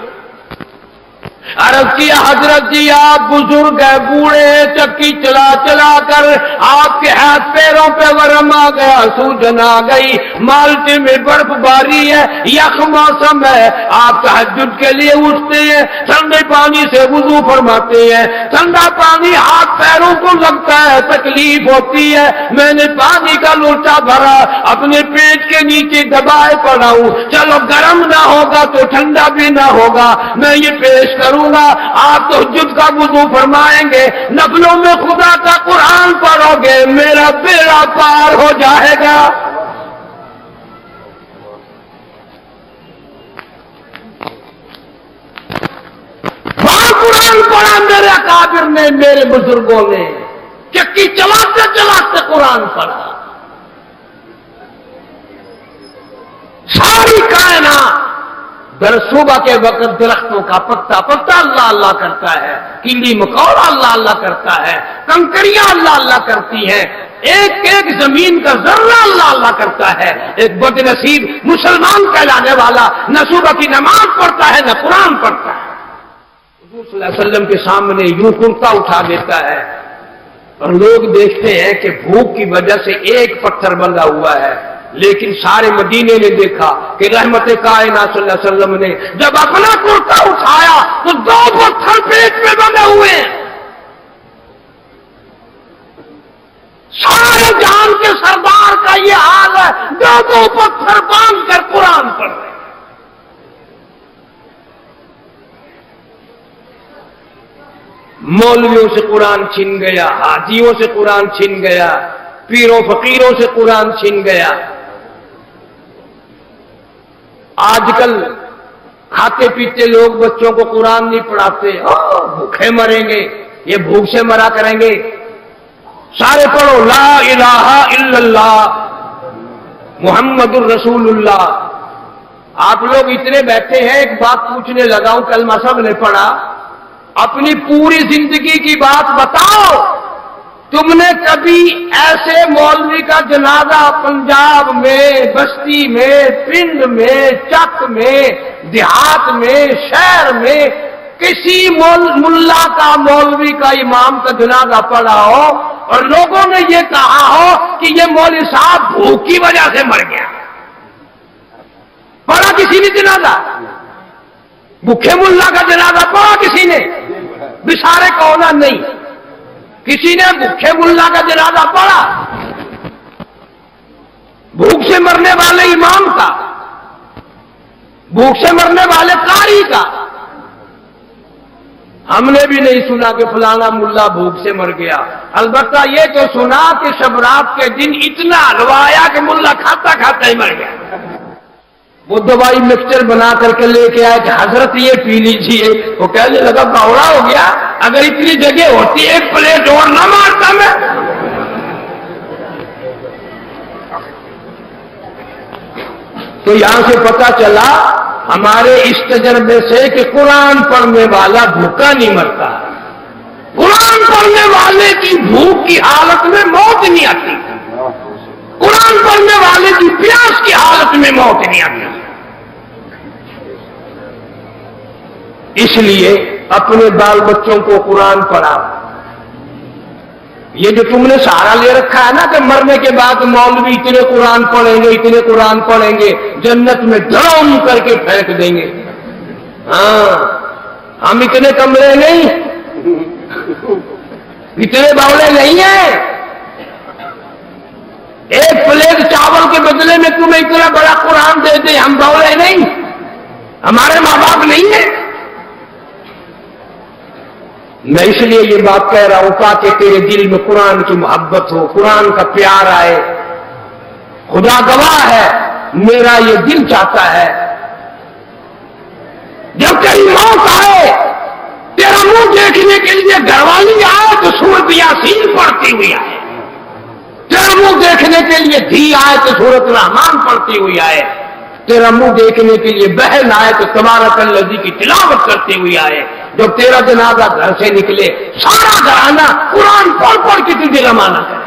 عرض کیا حضرت جی آپ بزرگ ہیں، بوڑھے، چکی چلا چلا کر آپ کے ہاتھ پیروں پہ ورم آ گیا، سوجن آ گئی، مالٹے میں برف باری ہے، یخ موسم ہے، آپ تہجد کے لیے اٹھتے ہیں، ٹھنڈے پانی سے وضو فرماتے ہیں، ٹھنڈا پانی ہاتھ پیروں کو لگتا ہے، تکلیف ہوتی ہے، میں نے پانی کا لوٹا بھرا اپنے پیٹ کے نیچے دبائے پڑا ہوں، چلو گرم نہ ہوگا تو ٹھنڈا بھی نہ ہوگا، میں یہ پیش کروں گا، آپ تہجد کا وضو فرمائیں گے، نفلوں میں خدا کا قرآن پڑھو گے، میرا بیڑا پار ہو جائے گا۔ وہاں قرآن پڑھا میرے اکابر نے، میرے بزرگوں نے، چکی چلاتے چلاتے قرآن پڑھا۔ ساری کائنات در صبح کے وقت درختوں کا پتا پتا اللہ اللہ کرتا ہے، کیڑی مکوڑا اللہ اللہ کرتا ہے، کنکریاں اللہ اللہ کرتی ہیں، ایک ایک زمین کا ذرہ اللہ اللہ کرتا ہے۔ ایک بد نصیب مسلمان کہلانے والا نہ صبح کی نماز پڑھتا ہے نہ قرآن پڑھتا ہے، حضور صلی اللہ علیہ وسلم کے سامنے یوں کرتا اٹھا دیتا ہے اور لوگ دیکھتے ہیں کہ بھوک کی وجہ سے ایک پتھر بندھا ہوا ہے، لیکن سارے مدینے نے دیکھا کہ رحمت کائنات صلی اللہ علیہ وسلم نے جب اپنا کرتا اٹھایا تو 2 پتھر پیٹ میں بندھے ہوئے ہیں۔ سارے جہان کے سردار کا یہ حال ہے، 2 मौलवियों से कुरान छिन गया, हाजियों से कुरान छिन गया, पीरों फकीरों से कुरान छिन गया। आजकल खाते पीते लोग बच्चों को कुरान नहीं पढ़ाते, भूखे मरेंगे, ये भूख से मरा करेंगे। सारे पढ़ो ला इलाहा इल्लल्लाह मुहम्मदुर रसूलुल्लाह। आप लोग इतने बैठे हैं, एक बात पूछने लगा हूं, कलमा सब ने पढ़ा, अपनी पूरी जिंदगी की बात बताओ, तुमने कभी ऐसे मौलवी का जनाजा पंजाब में, बस्ती में, पिंड में, चक में, देहात में, शहर में किसी मुल्ला का, मौलवी का, इमाम का जनाजा पढ़ा हो और लोगों ने ये कहा हो कि ये मौलवी साहब भूख की वजह से मर गया? पढ़ा किसी ने जनाजा? भूखे मुल्ला का जनाजा पढ़ा किसी ने? बिसारे कौना नहीं, किसी ने भूखे मुल्ला का जनाजा पढ़ा? भूख से मरने वाले इमाम का, भूख से मरने वाले कारी का हमने भी नहीं सुना कि फलाना मुल्ला भूख से मर गया। अलबत्ता ये तो सुना कि शबरात के दिन इतना हलवाया कि मुल्ला खाता खाता ही मर गया। वो दवाई मिक्सचर बना करके लेके आए कि हजरत ये पी लीजिए। वो कहने लगा बावड़ा हो गया, अगर इतनी जगह होती एक प्लेट और ना मारता मैं। तो यहां से पता चला हमारे इस तजर्बे से कि कुरान पढ़ने वाला भूखा नहीं मरता, कुरान पढ़ने वाले की भूख की हालत में मौत नहीं आती, कुरान पढ़ने वाले की प्यास की हालत में मौत नहीं आती। इसलिए अपने बाल बच्चों को कुरान पढ़ाओ। ये जो तुमने सहारा ले रखा है ना कि मरने के बाद मौलवी इतने कुरान पढ़ेंगे, इतने कुरान पढ़ेंगे, जन्नत में धड़ाम करके फेंक देंगे। हाँ, हम इतने कमरे नहीं, इतने बावले नहीं है। एक प्लेट चावल के बदले में तुम्हें इतना बड़ा कुरान दे दे, हम बावले नहीं, हमारे माँ बाप नहीं है। मैं इसलिए ये बात कह रहा हूं ताकि तेरे दिल में कुरान की मोहब्बत हो, कुरान का प्यार आए। खुदा गवाह है, मेरा ये दिल चाहता है जब तेरी मौत आए, तेरा मुंह देखने के लिए घरवाली आए तो सूरत यासीन पढ़ती हुई आए, तेरा मुंह देखने के लिए धी आए तो सूरत रहमान पढ़ती हुई आए, तेरा मुंह देखने के लिए बहन आए तो तबारकल्लज़ी की तिलावत करती हुई आए। जब तेरा जनाजा घर से निकले, सारा घराना कुरान पढ़ पढ़ के तुझे रवाना करे।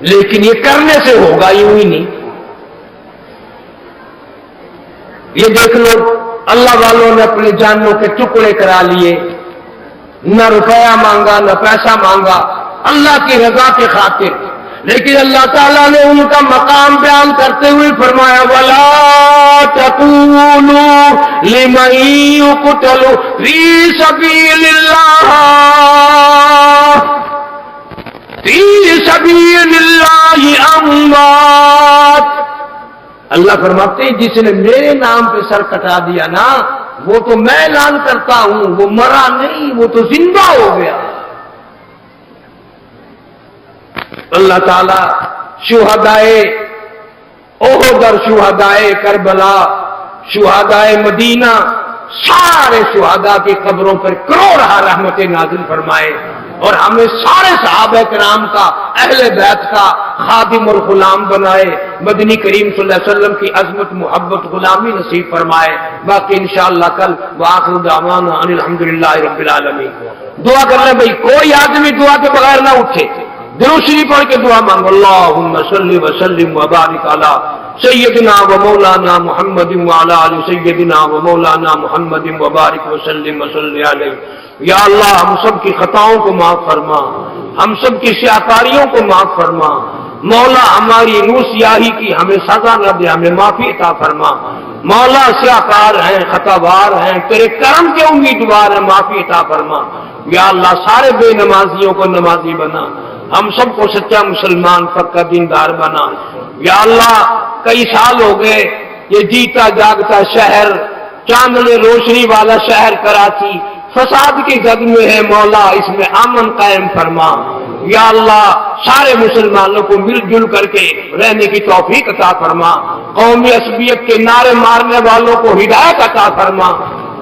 लेकिन ये करने से होगा यूं ही नहीं। ये देख लो, अल्लाह वालों ने अपने जानों के टुकड़े करा लिए, न रुपया मांगा न पैसा मांगा, अल्लाह की रजा के खातिर। लेकिन अल्लाह ताला ने उनका मकाम बयान करते हुए फरमाया, वला तकूलू लिमन युक़तलू फी सबीलिल्लाह, फी सबीलिल्लाहि अमवात। अल्लाह फरमाते हैं जिसने मेरे नाम पे सर कटा दिया ना, वो तो मैं ऐलान करता हूं, वो मरा नहीं, वो तो जिंदा हो गया। अल्लाह ताला शुहदाए ओहद और शुहदाए करबला, शुहदाए मदीना, सारे शुहदा की कब्रों पर करोड़ रहमतें नाज़िल फरमाए और हमें सारे सहाबा किराम का, अहले बैत का खादिम और गुलाम बनाए। मदनी करीम सल्लल्लाहु अलैहि वसल्लम की अजमत मोहब्बत गुलामी नसीब फरमाए। बाकी इंशाअल्लाह कल वाखिर दावाना अनिल हम्दुलिल्लाहि रब्बिल आलमीन। दुआ कर ले भाई, कोई आदमी दुआ के बगैर ना उठे, दुरूद शरीफ पढ़ के दुआ मांगो। अल्लाहुम्मा सल्लि व सल्लिम व बारिक अला सय्यदिना व मौलाना मुहम्मदिन व अला आलि सय्यदिना व मौलाना मुहम्मदिन व बारिक व सल्लिम व सल्लि अलैहि। या अल्लाह, हम सब की खताओं को माफ फरमा, हम सब की स्याकारियों को माफ फरमा। मौला, हमारी नूसियाही की हमें सजा न दे, हमें माफी अता फरमा। मौला, स्याकार हैं, खतावार हैं, तेरे करम के उम्मीदवार हैं, माफी अता फरमा। या अल्लाह, सारे बेनमाजियों को नमाजी बना, हम सबको सच्चा मुसलमान पक्का दीनदार बना। या अल्लाह, कई साल हो गए ये जीता जागता शहर, चांदनी रोशनी वाला शहर कराची फसाद की जद में है मौला, इसमें अमन कायम फरमा। या अल्लाह सारे मुसलमानों को मिलजुल करके रहने की तौफीक अता फरमा। कौमी असबियत के नारे मारने वालों को हिदायत अता फरमा।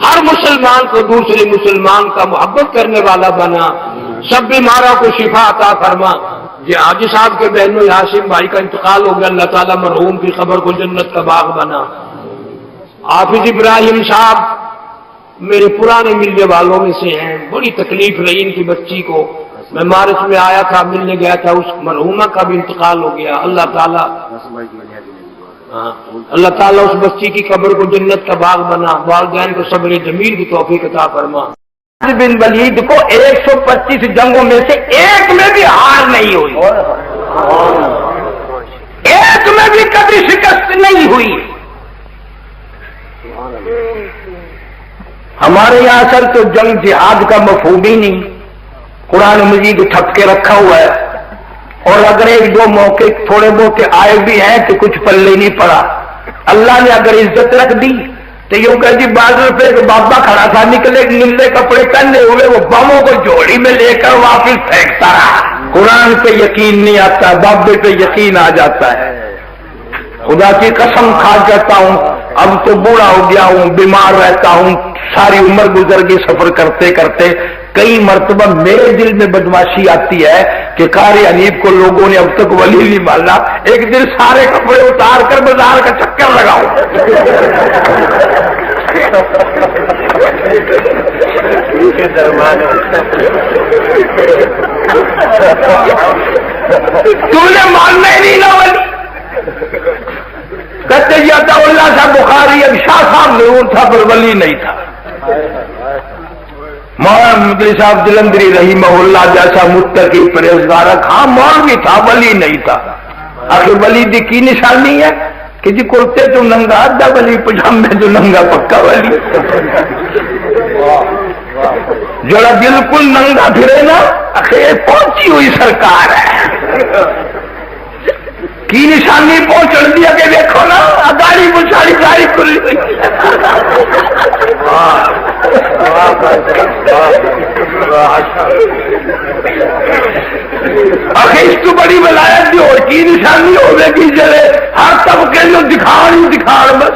हर मुसलमान को दूसरे मुसलमान का मोहब्बत करने वाला बना। सब बीमारों को शिफा अता फरमा। ये हाजी साहब के बहनों यासिन भाई का इंतकाल हो गया, अल्लाह ताला मरहूम की खबर को जन्नत का बाग बना। हाफिज इब्राहिम साहब मेरे पुराने मिलने वालों में से हैं। बड़ी तकलीफ रही इनकी बच्ची को। मैं मार्च में आया था, मिलने गया था, उस मरहूमा का भी इंतकाल हो गया। अल्लाह ताला उस बच्ची की कब्र को जन्नत का बाग बना। वालिदैन को सब्र जमील की तौफीक अता फरमा। बिन वलीद को 125 जंगों में से एक में भी हार नहीं हुई, एक में भी कभी शिकस्त नहीं हुई। हमारे यहां सर तो जंग जिहाद का मफहूम ही नहीं। कुरान मजीद ठप के रखा हुआ है, और अगर एक दो मौके थोड़े बहुत आए भी हैं तो कुछ पल्ले नहीं पड़ा। अल्लाह ने अगर इज्जत रख दी तो यूं कह जी बादल पे एक बाबा खड़ा था, निकले नीले कपड़े पहने हुए, वो बमों को जोड़ी में लेकर वापिस फेंकता रहा। कुरान पे यकीन नहीं आता, बाबे पे यकीन आ जाता है। खुदा की कसम खा कहता हूं, अब तो बूढ़ा हो गया हूं, बीमार रहता हूं, सारी उम्र गुजर गई सफर करते करते। कई मर्तबा मेरे दिल में बदमाशी आती है कि कारी हनीफ को लोगों ने अब तक वली नहीं माना। एक दिन सारे कपड़े उतार कर बाजार का चक्कर लगाओ। तुमने मानना ही नहीं ना वली। कहते अताउल्लाह साहब बुखारी अब शाह साहब जरूर था पर वली नहीं था। मौलाना मुदरी साहब जलंधरी रहीमहुल्लाह जैसा मुत्तकी परहेजगार हाँ मौलवी था, वली नहीं था। आखिर वली दी की निशानी है कि जी कुर्ते तो नंगा आधा वली, पजामे तो नंगा पक्का वली। जरा बिल्कुल नंगा फिरे ना आखिर पहुंची हुई सरकार है। की निशानी पहुंच दिया कि देखो ना गाड़ी बुछाड़ी गाड़ी खुली हुई। आखिर इसको बड़ी विलायत दी और की निशानी होगी जरे हर तबके जो दिखाड़ बस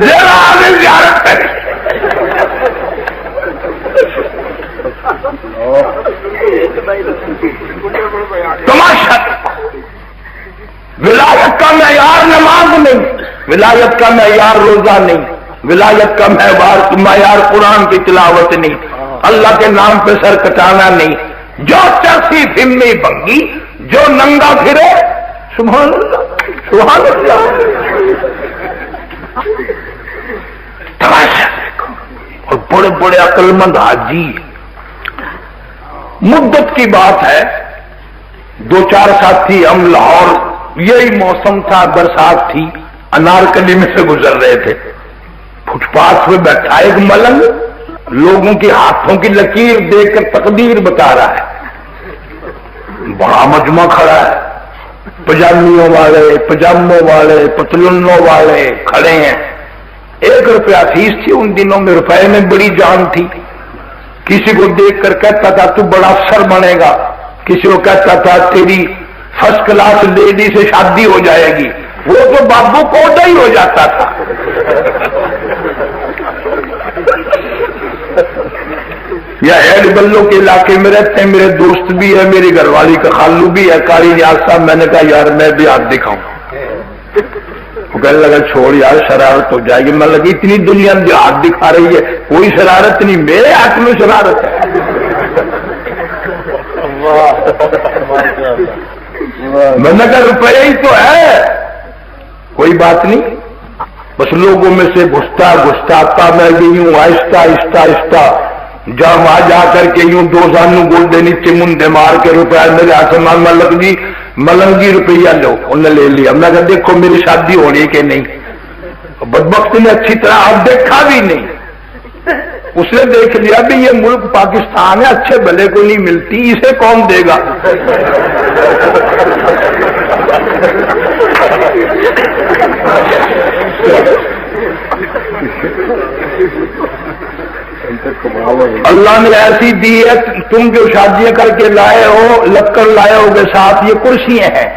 जरा आगे ज़ियारत करे। तमाशा विलायत का मैयार नमाज नहीं, विलायत का मैयार रोजा नहीं, विलायत का मैयार कुरान की तिलावत नहीं, अल्लाह के नाम पे सर कटाना नहीं। जो चरसी फिल्मी भंगी जो नंगा फिरे सुभान अल्लाह सुभान अल्लाह। तमाशा देखो। और बड़े बड़े अक्लमंद हाजी। मुद्दत की बात है, दो चार साथी हम लाहौर, यही मौसम था, बरसात थी, अनारकली में से गुजर रहे थे। फुटपाथ पे बैठा एक मलंग लोगों के हाथों की लकीर देखकर तकदीर बता रहा है। बड़ा मजमा खड़ा है, पजामियों वाले, पजामों वाले, पतलूनों वाले खड़े हैं। 1 रुपया फीस थी उन दिनों में, रुपए में बड़ी जान थी। किसी को देखकर कहता था तू बड़ा अफसर बनेगा, किसी को कहता था तेरी फर्स्ट क्लास लेडी से शादी हो जाएगी। वो तो बाबू कोटा ही हो जाता था। या हेड बल्लो के इलाके में रहते हैं, मेरे दोस्त भी है, मेरी घरवाली का खालू भी है, कारी नियाज साहब। मैंने कहा यार मैं भी हाथ दिखाऊं। वो कहने लगा छोड़ यार शरारत हो जाएगी। मैं लगी इतनी दुनिया में हाथ दिखा रही है, कोई शरारत नहीं, मेरे हाथ में शरारत है। मैंने कहा रुपये ही तो है, कोई बात नहीं। बस लोगों में से घुसता आता मैं भी यूं आहिस्ता आहिस्ता आहिस्ता जब वहां जाकर के यूं 2 जानू गोल्डे नीचे मुंडे मार के रुपया मेरे हाथ में मलक जी मलंगी रुपया लो, उन्हें ले लिया। मैं कहा देखो मेरी शादी हो रही कि नहीं। बदबख्त ने अच्छी तरह अब देखा भी नहीं, उसने देख लिया भी ये मुल्क पाकिस्तान है, अच्छे भले को नहीं मिलती, इसे कौन देगा। اللہ نے ایسی دی ہے، تم جو شادیاں کر کے لائے ہو، لکڑ لائے ہو کے ساتھ، یہ کرسیاں ہیں،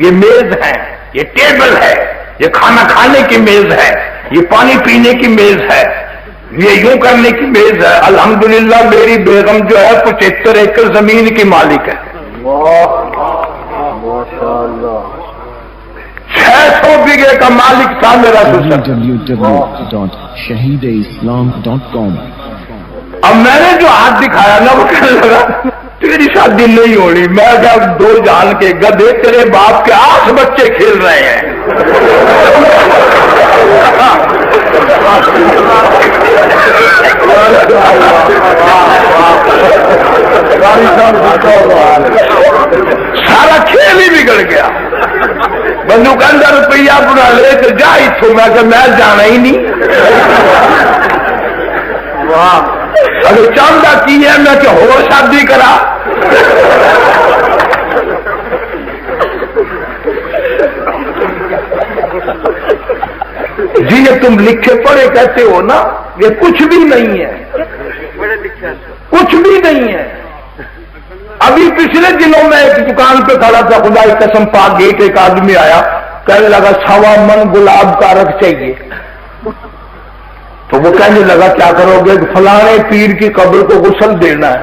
یہ میز ہے، یہ ٹیبل ہے، یہ کھانا کھانے کی میز ہے، یہ پانی پینے کی میز ہے، یہ یوں کرنے کی میز ہے۔ الحمدللہ میری بیگم جو ہے 75 ایکڑ زمین کی مالک ہے، 600 بیگھے کا مالک تھا میرا سسر۔ www.shahideislam.com اب میں نے جو ہاتھ دکھایا نا، وہ کہنے لگا تیری شادی نہیں ہونی۔ میں کہا دو جان کے گدھے، تیرے باپ کے 8 بچے کھیل رہے ہیں۔ سارا کھیل ہی بگڑ گیا۔ بندو کہ روپیہ بنا لے تو جا اتوں، میں کہ میں جانا ہی نہیں۔ اگر چاہتا کی ہے میں کہ ہو شادی کرا۔ جی یہ تم لکھے پڑھے کہتے ہو نا، یہ کچھ بھی نہیں ہے، کچھ بھی نہیں ہے۔ ابھی پچھلے دنوں میں ایک دکان پہ کھڑا تھا، خدا کی قسم پاک گیٹ ایک آدمی آیا، کہنے لگا 1.25 من گلاب کا رکھ چاہیے۔ تو وہ کہنے لگا کیا کرو گے؟ فلانے پیر کی قبر کو غسل دینا ہے۔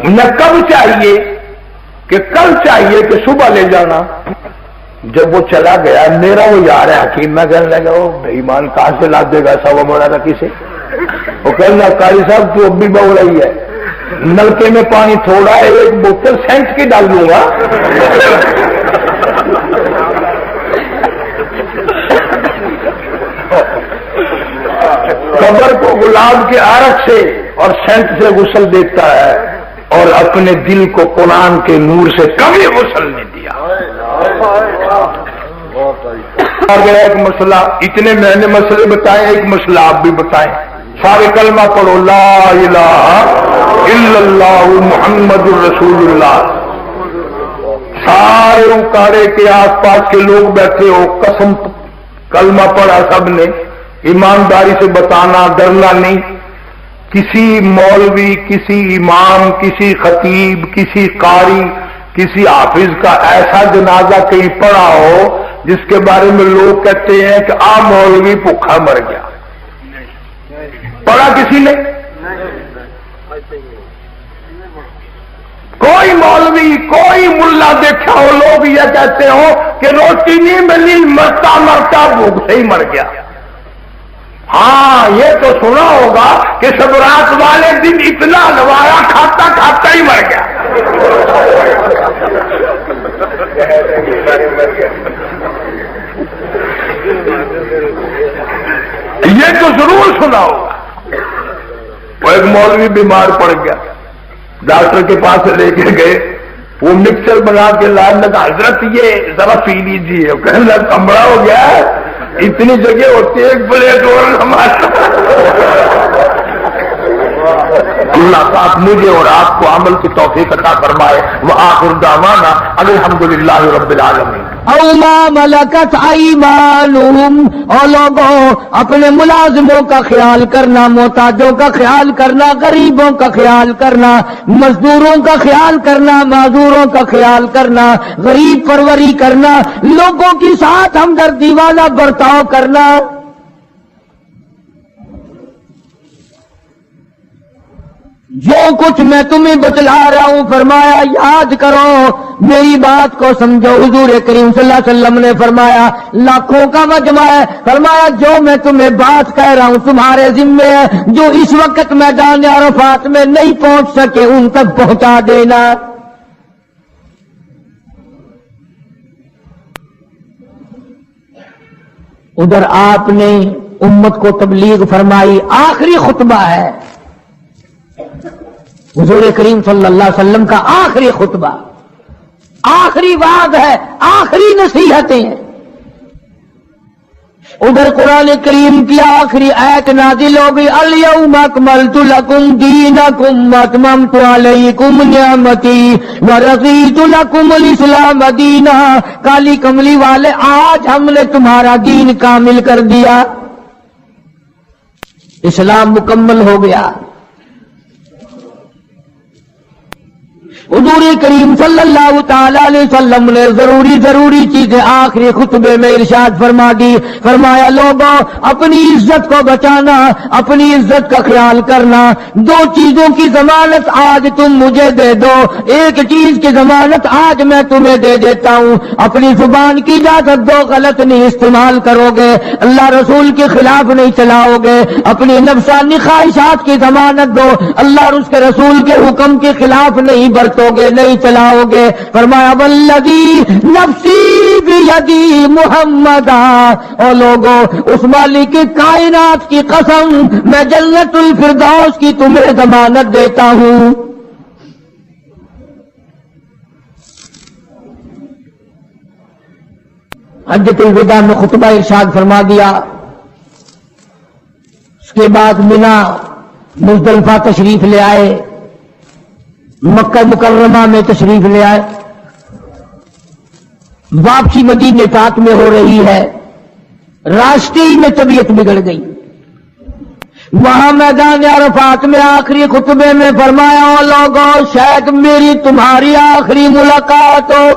نہ کب چاہیے کہ کل چاہیے کہ صبح لے جانا۔ جب وہ چلا گیا، میرا وہ یار ہے حکیم، میں کہنے لگا وہ بے ایمان کہاں سے لا دے گا 1.25 من رکھی سے؟ وہ کہنے لگا قاری صاحب تو اب بھی بہو رہی ہے، نلکے میں پانی تھوڑا ہے، 1 بوتل سینٹ کی ڈال دوں گا۔ قبر کو گلاب کے عرق سے اور سینٹ سے غسل دیتا ہے، اور اپنے دل کو قرآن کے نور سے کبھی غسل نہیں دیا۔ آگے ایک مسئلہ، اتنے میں نے مسئلے بتائے، ایک مسئلہ آپ بھی بتائیں۔ سارے کلمہ پڑھو، لا الہ الا اللہ محمد الرسول اللہ۔ سارے اکاڑے کے آس پاس کے لوگ بیٹھے ہو، قسم کلمہ پڑھا سب نے، ایمانداری سے بتانا، ڈرنا نہیں۔ کسی مولوی، کسی امام، کسی خطیب، کسی قاری، کسی حافظ کا ایسا جنازہ کہیں پڑا ہو جس کے بارے میں لوگ کہتے ہیں کہ مولوی بھوکا مر گیا، پڑا کسی نے؟ کوئی مولوی، کوئی ملا دیکھا ہو لوگ یہ کہتے ہو کہ روٹی نہیں ملی، مرتا مرتا بھوک سے ہی مر گیا؟ ہاں یہ تو سنا ہوگا کہ سبرات والے دن اتنا لوایا کھاتا کھاتا ہی مر گیا۔ یہ تو ضرور سنا ہوگا۔ وہ ایک مولوی بیمار پڑ گیا، ڈاکٹر کے پاس لے کے گئے، وہ مکسر بنا کے لائن لگا، حضرت یہ ذرا پی لیجیے۔ کہنے لگا کمڑا ہو گیا ہے، اتنی جگہ ہوتی ہے، 1 پلیٹ اور ہمارا۔ اللہ پاک مجھے اور آپ کو عمل کی توفیق عطا فرمائے۔ وآخر دعوانا الحمدللہ رب العالمین۔ او ما ملکت ایمانہم، اور لوگوں اپنے ملازموں کا خیال کرنا، محتاجوں کا خیال کرنا، غریبوں کا خیال کرنا، مزدوروں کا خیال کرنا، معذوروں کا خیال کرنا، غریب پروری کرنا، لوگوں کے ساتھ ہمدردی والا برتاؤ کرنا۔ جو کچھ میں تمہیں بتلا رہا ہوں فرمایا یاد کرو، میری بات کو سمجھو۔ حضور کریم صلی اللہ علیہ وسلم نے فرمایا لاکھوں کا مجمع ہے، فرمایا جو میں تمہیں بات کہہ رہا ہوں تمہارے ذمے ہے، جو اس وقت میدان عرفات میں نہیں پہنچ سکے ان تک پہنچا دینا۔ ادھر آپ نے امت کو تبلیغ فرمائی، آخری خطبہ ہے حضور کریم صلی اللہ علیہ وسلم کا، آخری خطبہ، آخری وعد ہے، آخری نصیحتیں ہیں۔ ادھر قرآن کریم کی آخری آیت نازل ہو گئی، الیوم اکملت لکم دینکم واتممت علیکم نعمتی ورضیت لکم الاسلام دینا۔ کالی کملی والے، آج ہم نے تمہارا دین کامل کر دیا۔ اسلام مکمل ہو گیا. حضور کریم صلی اللہ تعالی علیہ وسلم نے ضروری چیزیں آخری خطبے میں ارشاد فرما دی. فرمایا لوگوں اپنی عزت کو بچانا, اپنی عزت کا خیال کرنا. دو چیزوں کی ضمانت آج تم مجھے دے دو, ایک چیز کی ضمانت آج میں تمہیں دے دیتا ہوں. اپنی زبان کی اجازت دو, غلط نہیں استعمال کرو گے, اللہ رسول کے خلاف نہیں چلاؤ گے. اپنی نفسانی خواہشات کی ضمانت دو, اللہ اور اس کے رسول کے حکم کے خلاف نہیں برتو گے, نہیں چلاؤ گے. فرمایا والذی نفسی بیدی محمدا, اور لوگوں اس مالک کائنات کی قسم میں جنت الفردوس کی تمہیں ضمانت دیتا ہوں. حجۃ الوداع میں خطبہ ارشاد فرما دیا. اس کے بعد مینا مزدلفہ تشریف لے آئے, مکہ مکرمہ میں تشریف لے آئے. واپسی مدینہ پاک میں ہو رہی ہے, راستے ہی میں طبیعت بگڑ گئی. وہاں میدان عرفات میں آخری خطبے میں فرمایا او لوگوں شاید میری تمہاری آخری ملاقات ہو.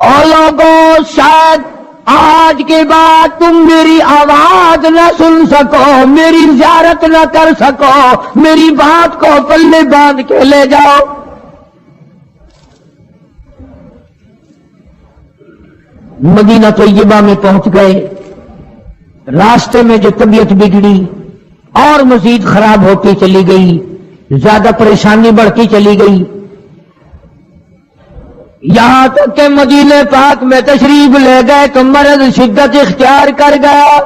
او لوگوں شاید آج کے بعد تم میری آواز نہ سن سکو, میری زیارت نہ کر سکو, میری بات کو پلے باندھ کے لے جاؤ. مدینہ طیبہ میں پہنچ گئے. راستے میں جو طبیعت بگڑی اور مزید خراب ہوتی چلی گئی, زیادہ پریشانی بڑھتی چلی گئی, یہاں تک کہ مدینہ پاک میں تشریف لے گئے تو مرض شدت اختیار کر گیا.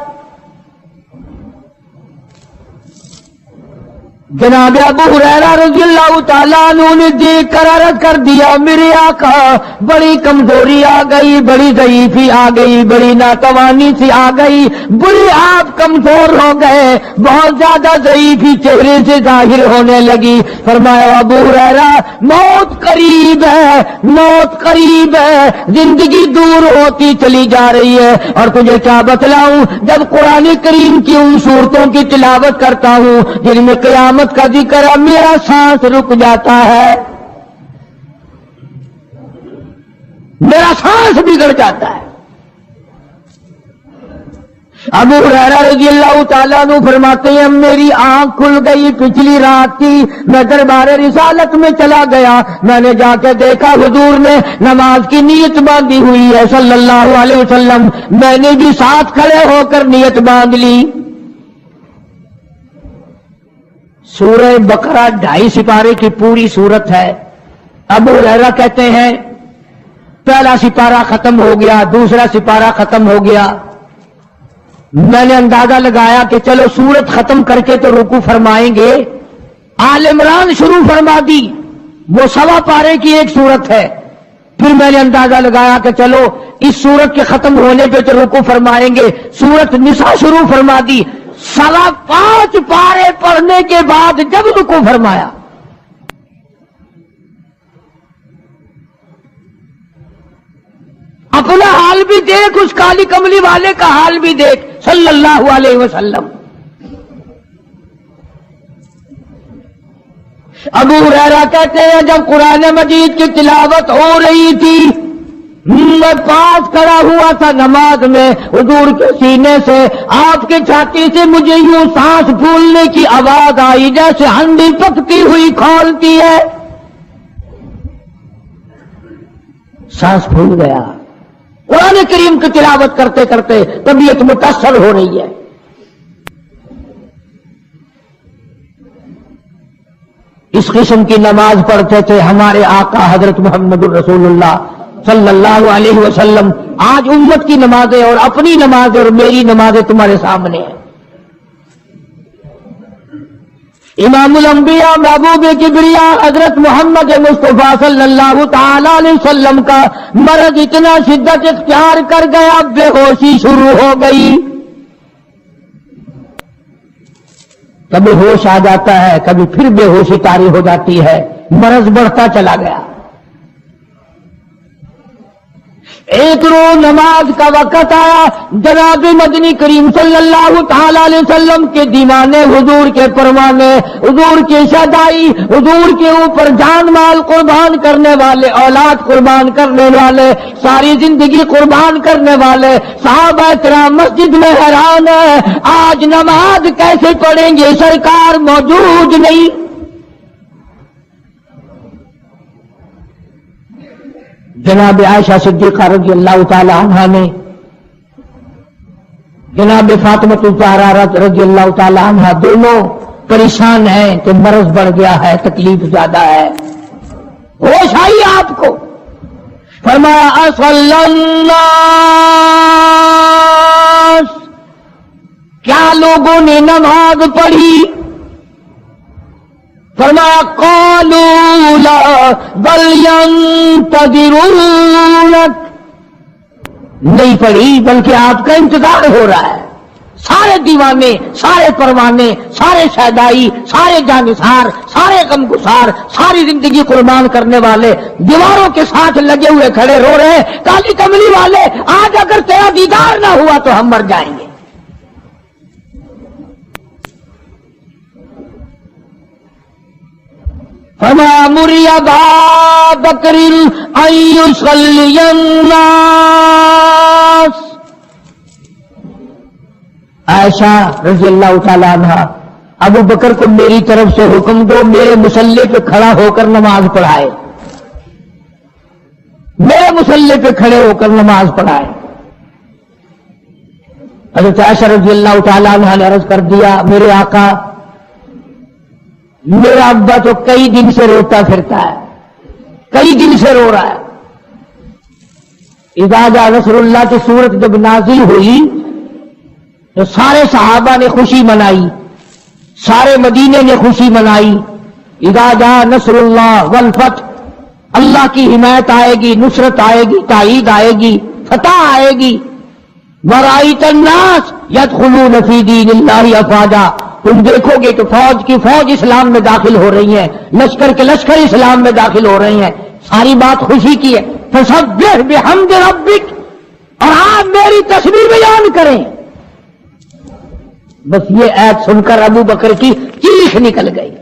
جناب ابو ہریرہ رضی اللہ تعالیٰ عنہ نے دیکھ کر عرض کر دیا میرے آقا بڑی کمزوری آ گئی, بڑی ضعیفی آ گئی, بڑی ناتوانی سی آ گئی, بڑی آپ کمزور ہو گئے, بہت زیادہ ضعیفی چہرے سے ظاہر ہونے لگی. فرمایا ابو ہریرہ موت قریب ہے, موت قریب ہے, زندگی دور ہوتی چلی جا رہی ہے. اور تجھے کیا بتلاؤں, جب قرآن کریم کی ان صورتوں کی تلاوت کرتا ہوں جن میں قیامت کا ذکر ہے, میرا سانس رک جاتا ہے, میرا سانس بگڑ جاتا ہے. ابو ہریرہ رضی اللہ تعالیٰ عنہ فرماتے ہیں میری آنکھ کھل گئی, پچھلی رات کی میں دربار رسالت میں چلا گیا, میں نے جا کے دیکھا حضور نے نماز کی نیت باندھی ہوئی ہے صلی اللہ علیہ وسلم. میں نے بھی ساتھ کھڑے ہو کر نیت باندھ لی. سورہ بقرہ 2.5 سپارے کی پوری سورت ہے. ابو ہریرہ کہتے ہیں پہلا سپارہ ختم ہو گیا, دوسرا سپارہ ختم ہو گیا. میں نے اندازہ لگایا کہ چلو سورت ختم کر کے تو رکوع فرمائیں گے. آل عمران شروع فرما دی, وہ 1.25 پارے کی ایک سورت ہے. پھر میں نے اندازہ لگایا کہ چلو اس سورت کے ختم ہونے پہ تو رکوع فرمائیں گے. سورت نساء شروع فرما دی. 5.25 پارے پڑھنے کے بعد جب رکوع فرمایا اپنا حال بھی دیکھ, اس کالی کملی والے کا حال بھی دیکھ صلی اللہ علیہ وسلم. ابو ہریرہ کہتے ہیں جب قرآن مجید کی تلاوت ہو رہی تھی میں پاس کھڑا ہوا تھا نماز میں, حضور کے سینے سے آپ کے چھاتی سے مجھے یوں سانس پھولنے کی آواز آئی جیسے ہنڈی پکتی ہوئی کھولتی ہے. سانس پھول گیا. قرآن کریم کی تلاوت کرتے کرتے طبیعت متاثر ہو رہی ہے. اس قسم کی نماز پڑھتے تھے ہمارے آقا حضرت محمد الرسول اللہ صلی اللہ علیہ وسلم. آج امت کی نمازیں اور اپنی نمازیں اور میری نمازیں تمہارے سامنے ہیں. امام الانبیاء محبوب کبریا حضرت محمد مصطفیٰ صلی اللہ تعالی علیہ وسلم کا مرض اتنا شدت اختیار کر گیا, بے ہوشی شروع ہو گئی. کبھی ہوش آ جاتا ہے, کبھی پھر بے ہوشی طاری ہو جاتی ہے, مرض بڑھتا چلا گیا. ایک روز نماز کا وقت آیا، جناب مدنی کریم صلی اللہ تعالی علیہ وسلم کے دیوانے، حضور کے پروانے، حضور کی شہدائی، حضور کے اوپر جان مال قربان کرنے والے، اولاد قربان کرنے والے، ساری زندگی قربان کرنے والے صحابہ کرام مسجد میں حیران ہے، آج نماز کیسے پڑھیں گے، سرکار موجود نہیں۔ جناب عائشہ صدیقہ رضی اللہ تعالی عنہا نے جناب فاطمہ الزہرا رضی اللہ تعالی عنہا دونوں پریشان ہیں کہ مرض بڑھ گیا ہے، تکلیف زیادہ ہے، ہوش آئی آپ کو، فرمایا اصل الناس، کیا لوگوں نے نماز پڑھی؟ فرمایا قالوا لا بل ينتظرونك، نہیں پڑھی بلکہ آپ کا انتظار ہو رہا ہے۔ سارے دیوانے، سارے پروانے، سارے شہدائی، سارے جانثار، سارے غمگسار، ساری زندگی قربان کرنے والے دیواروں کے ساتھ لگے ہوئے کھڑے رو رہے ہیں، کالی کملی والے آج اگر تیرا دیدار نہ ہوا تو ہم مر جائیں گے۔ فرمایا مری ابا بکر ان یصلی الناس، عائشہ رضی اللہ تعالی عنہ، ابو بکر کو میری طرف سے حکم دو میرے مصلی پہ کھڑا ہو کر نماز پڑھائے، میرے مصلی پہ کھڑے ہو کر نماز پڑھائے۔ حضرت عائشہ رضی اللہ تعالی عنہ نے عرض کر دیا میرے آقا، میرا ابا تو کئی دن سے روتا پھرتا ہے، کئی دن سے رو رہا ہے۔ اذا جاء نصر اللہ کی سورت جب نازل ہوئی تو سارے صحابہ نے خوشی منائی، سارے مدینے نے خوشی منائی۔ اذا جاء نصر اللہ والفتح، اللہ کی حمایت آئے گی، نصرت آئے گی، تائید آئے گی، فتح آئے گی۔ ورأیت الناس یدخلون فی دین اللہ افواجا، تم دیکھو گے کہ فوج کی فوج اسلام میں داخل ہو رہی ہے، لشکر کے لشکر اسلام میں داخل ہو رہی ہیں، ساری بات خوشی کی ہے۔ فسبح بحمد ربک، اور آپ میری تسبیح بیان کریں۔ بس یہ ایت سن کر ابو بکر کی چیخ نکل گئی۔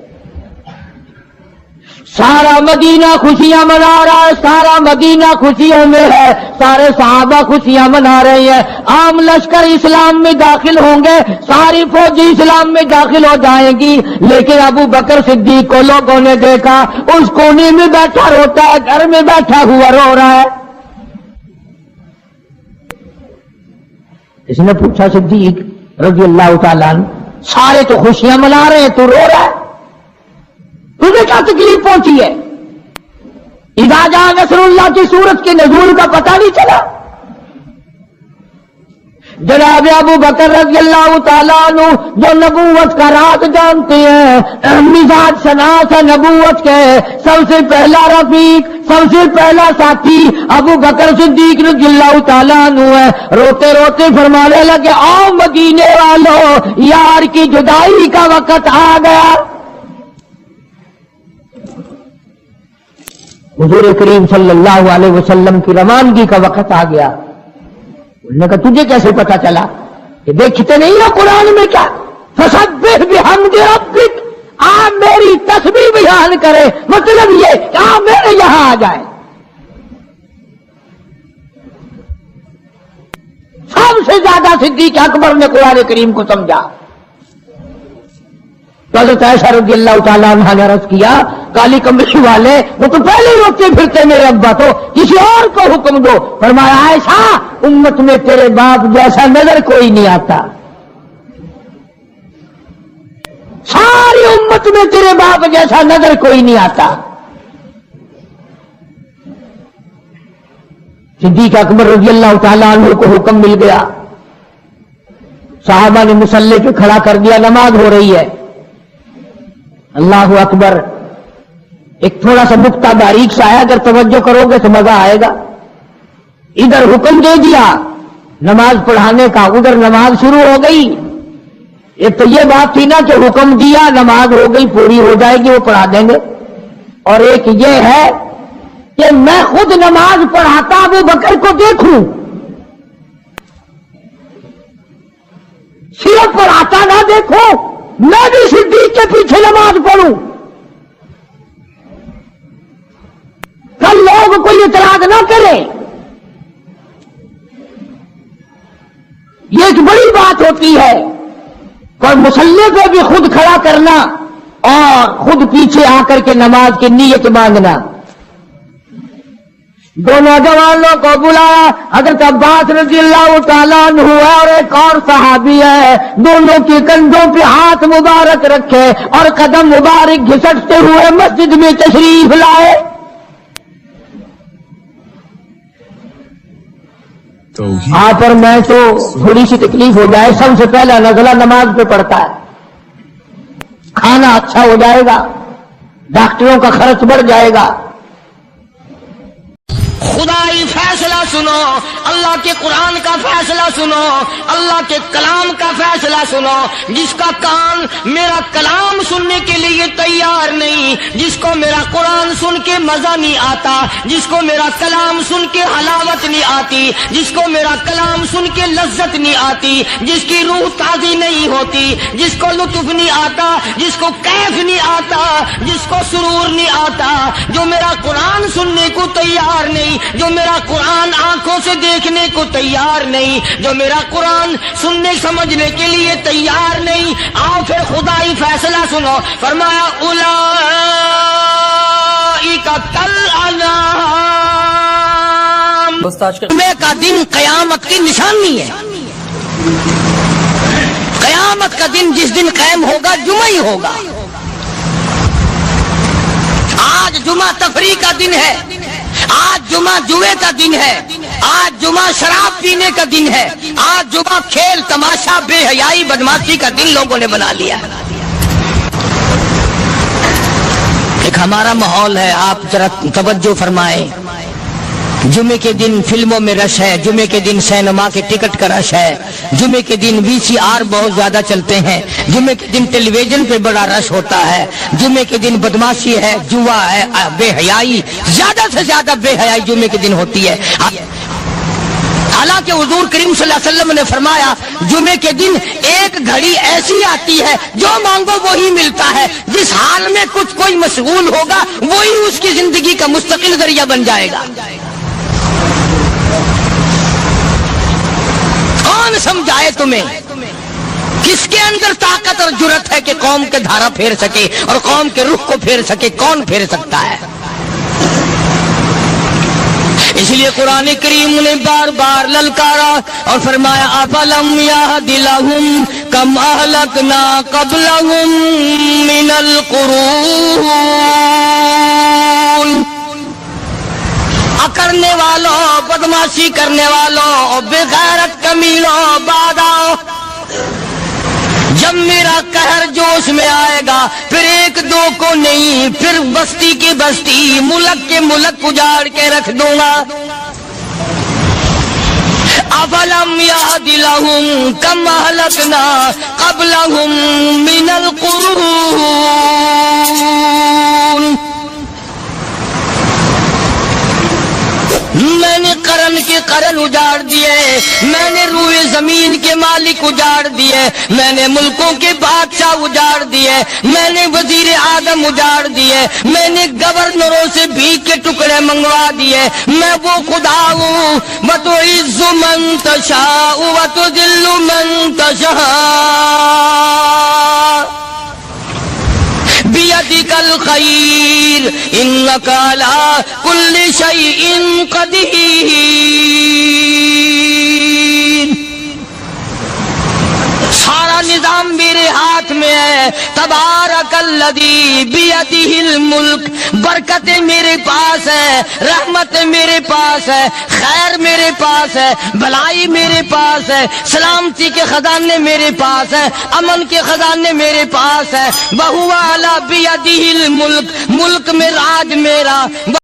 سارا مدینہ خوشیاں منا رہا ہے، سارا مدینہ خوشیوں میں ہے، سارے صحابہ خوشیاں منا رہے ہیں، عام لشکر اسلام میں داخل ہوں گے، ساری فوجی اسلام میں داخل ہو جائیں گی، لیکن ابو بکر صدیق کو لوگوں نے دیکھا اس کونے میں بیٹھا روتا ہے، گھر میں بیٹھا ہوا رو رہا ہے۔ اس نے پوچھا صدیق رضی اللہ تعالیٰ عنہ، سارے تو خوشیاں منا رہے ہیں، تو رو رہا ہے، تجھے کیا تکلیف پہنچی ہے؟ اذا جاء نصر اللہ کی سورت کے نزول کا پتہ نہیں چلا؟ جناب ابو بکر رضی اللہ تعالیٰ عنہ جو نبوت کا راز جانتے ہیں، مزاج شناس ہے نبوت کے، سب سے پہلا رفیق، سب سے پہلا ساتھی ابو بکر صدیق رضی اللہ تعالیٰ عنہ ہے۔ روتے روتے فرمانے لگے آؤ مدینے والوں، یار کی جدائی کا وقت آ گیا۔ حضور کریم صلی اللہ علیہ وسلم کی روانگی کا وقت آ گیا۔ انہوں نے کہا تجھے کیسے پتا چلا؟ کہ دیکھتے نہیں ہو قرآن میں کیا؟ فسبح بحمد ربک، آپ میری تسبیح بیان کرے، مطلب یہ کہ آپ میرے یہاں آ جائیں۔ سب سے زیادہ صدیق اکبر نے قرآن کریم کو سمجھا۔ تو حضرت عائشہ رضی اللہ تعالیٰ عنہ نے عرض کیا کالی کملی والے وہ تو پہلے ہی روتے پھرتے میرے ابا، تو کسی اور کو حکم دو۔ فرمایا عائشہ امت میں تیرے باپ جیسا نظر کوئی نہیں آتا، ساری امت میں تیرے باپ جیسا نظر کوئی نہیں آتا۔ صدیق اکبر رضی اللہ تعالیٰ عنہ کو حکم مل گیا، صحابہ نے مصلی پہ کھڑا کر دیا، نماز ہو رہی ہے۔ اللہ اکبر، ایک تھوڑا سا نقطہ باریک سا ہے، اگر توجہ کرو گے تو مزہ آئے گا۔ ادھر حکم دے دیا نماز پڑھانے کا، ادھر نماز شروع ہو گئی۔ ایک تو یہ بات تھی نا کہ حکم دیا، نماز ہو گئی، پوری ہو جائے گی، وہ پڑھا دیں گے، اور ایک یہ ہے کہ کہ میں خود نماز پڑھاتا ابو بکر کو دیکھوں، صرف پڑھاتا نہ دیکھوں، میں بھی صدیق کے پیچھے نماز پڑھوں، کل لوگ کوئی اعتراض نہ کرے۔ یہ ایک بڑی بات ہوتی ہے، اور مصلی پہ بھی خود کھڑا کرنا اور خود پیچھے آ کر کے نماز کی نیت مانگنا۔ دو نوجوانوں کو بلایا، حضرت عباس رضی اللہ تعالیٰ عنہ ہے اور ایک اور صحابی ہے، دونوں کے کندھوں پہ ہاتھ مبارک رکھے اور قدم مبارک گھسٹتے ہوئے مسجد میں تشریف لائے۔ ہاں پر میں تو تھوڑی سی تکلیف ہو جائے، سب سے پہلا نزلہ نماز پہ پڑتا ہے، کھانا اچھا ہو جائے گا، ڈاکٹروں کا خرچ بڑھ جائے گا۔ خدائی فیصلہ سنو، اللہ کے قرآن کا فیصلہ سنو، اللہ کے کلام کا فیصلہ سنو۔ جس کا کان میرا کلام سننے کے لیے تیار نہیں، جس کو میرا قرآن سن کے مزہ نہیں آتا، جس کو میرا کلام سن کے حلاوت نہیں آتی، جس کو میرا کلام سن کے لذت نہیں آتی، جس کی روح تازی نہیں ہوتی، جس کو لطف نہیں آتا، جس کو کیف نہیں آتا، جس کو سرور نہیں آتا، جو میرا قرآن سننے کو تیار نہیں، جو میرا قرآن آنکھوں سے دیکھنے کو تیار نہیں، جو میرا قرآن سننے سمجھنے کے لیے تیار نہیں، آؤ پھر خدائی فیصلہ سنو۔ فرمایا اولئک کالانعام، جمعے کا دن قیامت کی نشانی ہے۔ قیامت کا دن جس دن قائم ہوگا جمعہ ہی ہوگا۔ آج جمعہ تفریح کا دن ہے، آج جمعہ جوئے کا دن ہے، آج جمعہ شراب پینے کا دن ہے، آج جمعہ کھیل تماشا بے حیائی بدماشی کا دن لوگوں نے بنا لیا۔ ایک ہمارا ماحول ہے، آپ ذرا توجہ فرمائیں۔ جمعے کے دن فلموں میں رش ہے، جمعے کے دن سینما کے ٹکٹ کا رش ہے، جمعے کے دن VCR بہت زیادہ چلتے ہیں، جمعے کے دن ٹیلی ویژن پہ بڑا رش ہوتا ہے، جمعے کے دن بدماشی ہے، جوا ہے، بے حیائی، زیادہ سے زیادہ بے حیائی جمعے کے دن ہوتی ہے۔ حالانکہ حضور کریم صلی اللہ علیہ وسلم نے فرمایا جمعے کے دن ایک گھڑی ایسی آتی ہے جو مانگو وہی ملتا ہے، جس حال میں کچھ کوئی مشغول ہوگا وہی اس کی زندگی کا مستقل ذریعہ بن جائے گا۔ کون سمجھائے تمہیں؟ کس کے اندر طاقت اور جرت ہے کہ قوم کے دھارا پھیر سکے اور قوم کے رخ کو پھیر سکے؟ کون پھیر سکتا ہے؟ اس لیے قرآن کریم نے بار بار للکارا اور فرمایا افلم یہد لہم کم اہلکنا قبلہم من القرون، کرنے والوں، بدماشی کرنے والوں، بے غیرت کمیلوں، بعد آؤ، جب میرا قہر جوش میں آئے گا پھر ایک دو کو نہیں، پھر بستی کی بستی، ملک کے ملک اجاڑ کے رکھ دوں گا۔ افلم یہد لہم کم اہلکنا قبلہم من القرون، میں نے قرن کے قرن اجاڑ دیے، میں نے روئے زمین کے مالک اجاڑ دیے، میں نے ملکوں کے بادشاہ اجاڑ دیے، میں نے وزیر اعظم اجاڑ دیے، میں نے گورنروں سے بھیک کے ٹکڑے منگوا دیے۔ میں وہ خدا ہوں وَتُعِزُّ مَن تَشَاءُ وَتُذِلُّ مَن تَشَاءُ بِيَدِكَ الْخَيْرُ إِنَّكَ عَلَى كُلِّ شَيْءٍ قَدِيرٌ۔ سارا نظام میرے ہاتھ میں ہے، تبارک الذی بیدہ الملک، برکتیں میرے پاس ہے، رحمت میرے پاس ہے، خیر میرے پاس ہے، بھلائی میرے پاس ہے، سلامتی کے خزانے میرے پاس ہے، امن کے خزانے میرے پاس ہے۔ وَهُوَ عَلَى بِيَدِهِ الْمُلْكُ، ملک میں راج میرا۔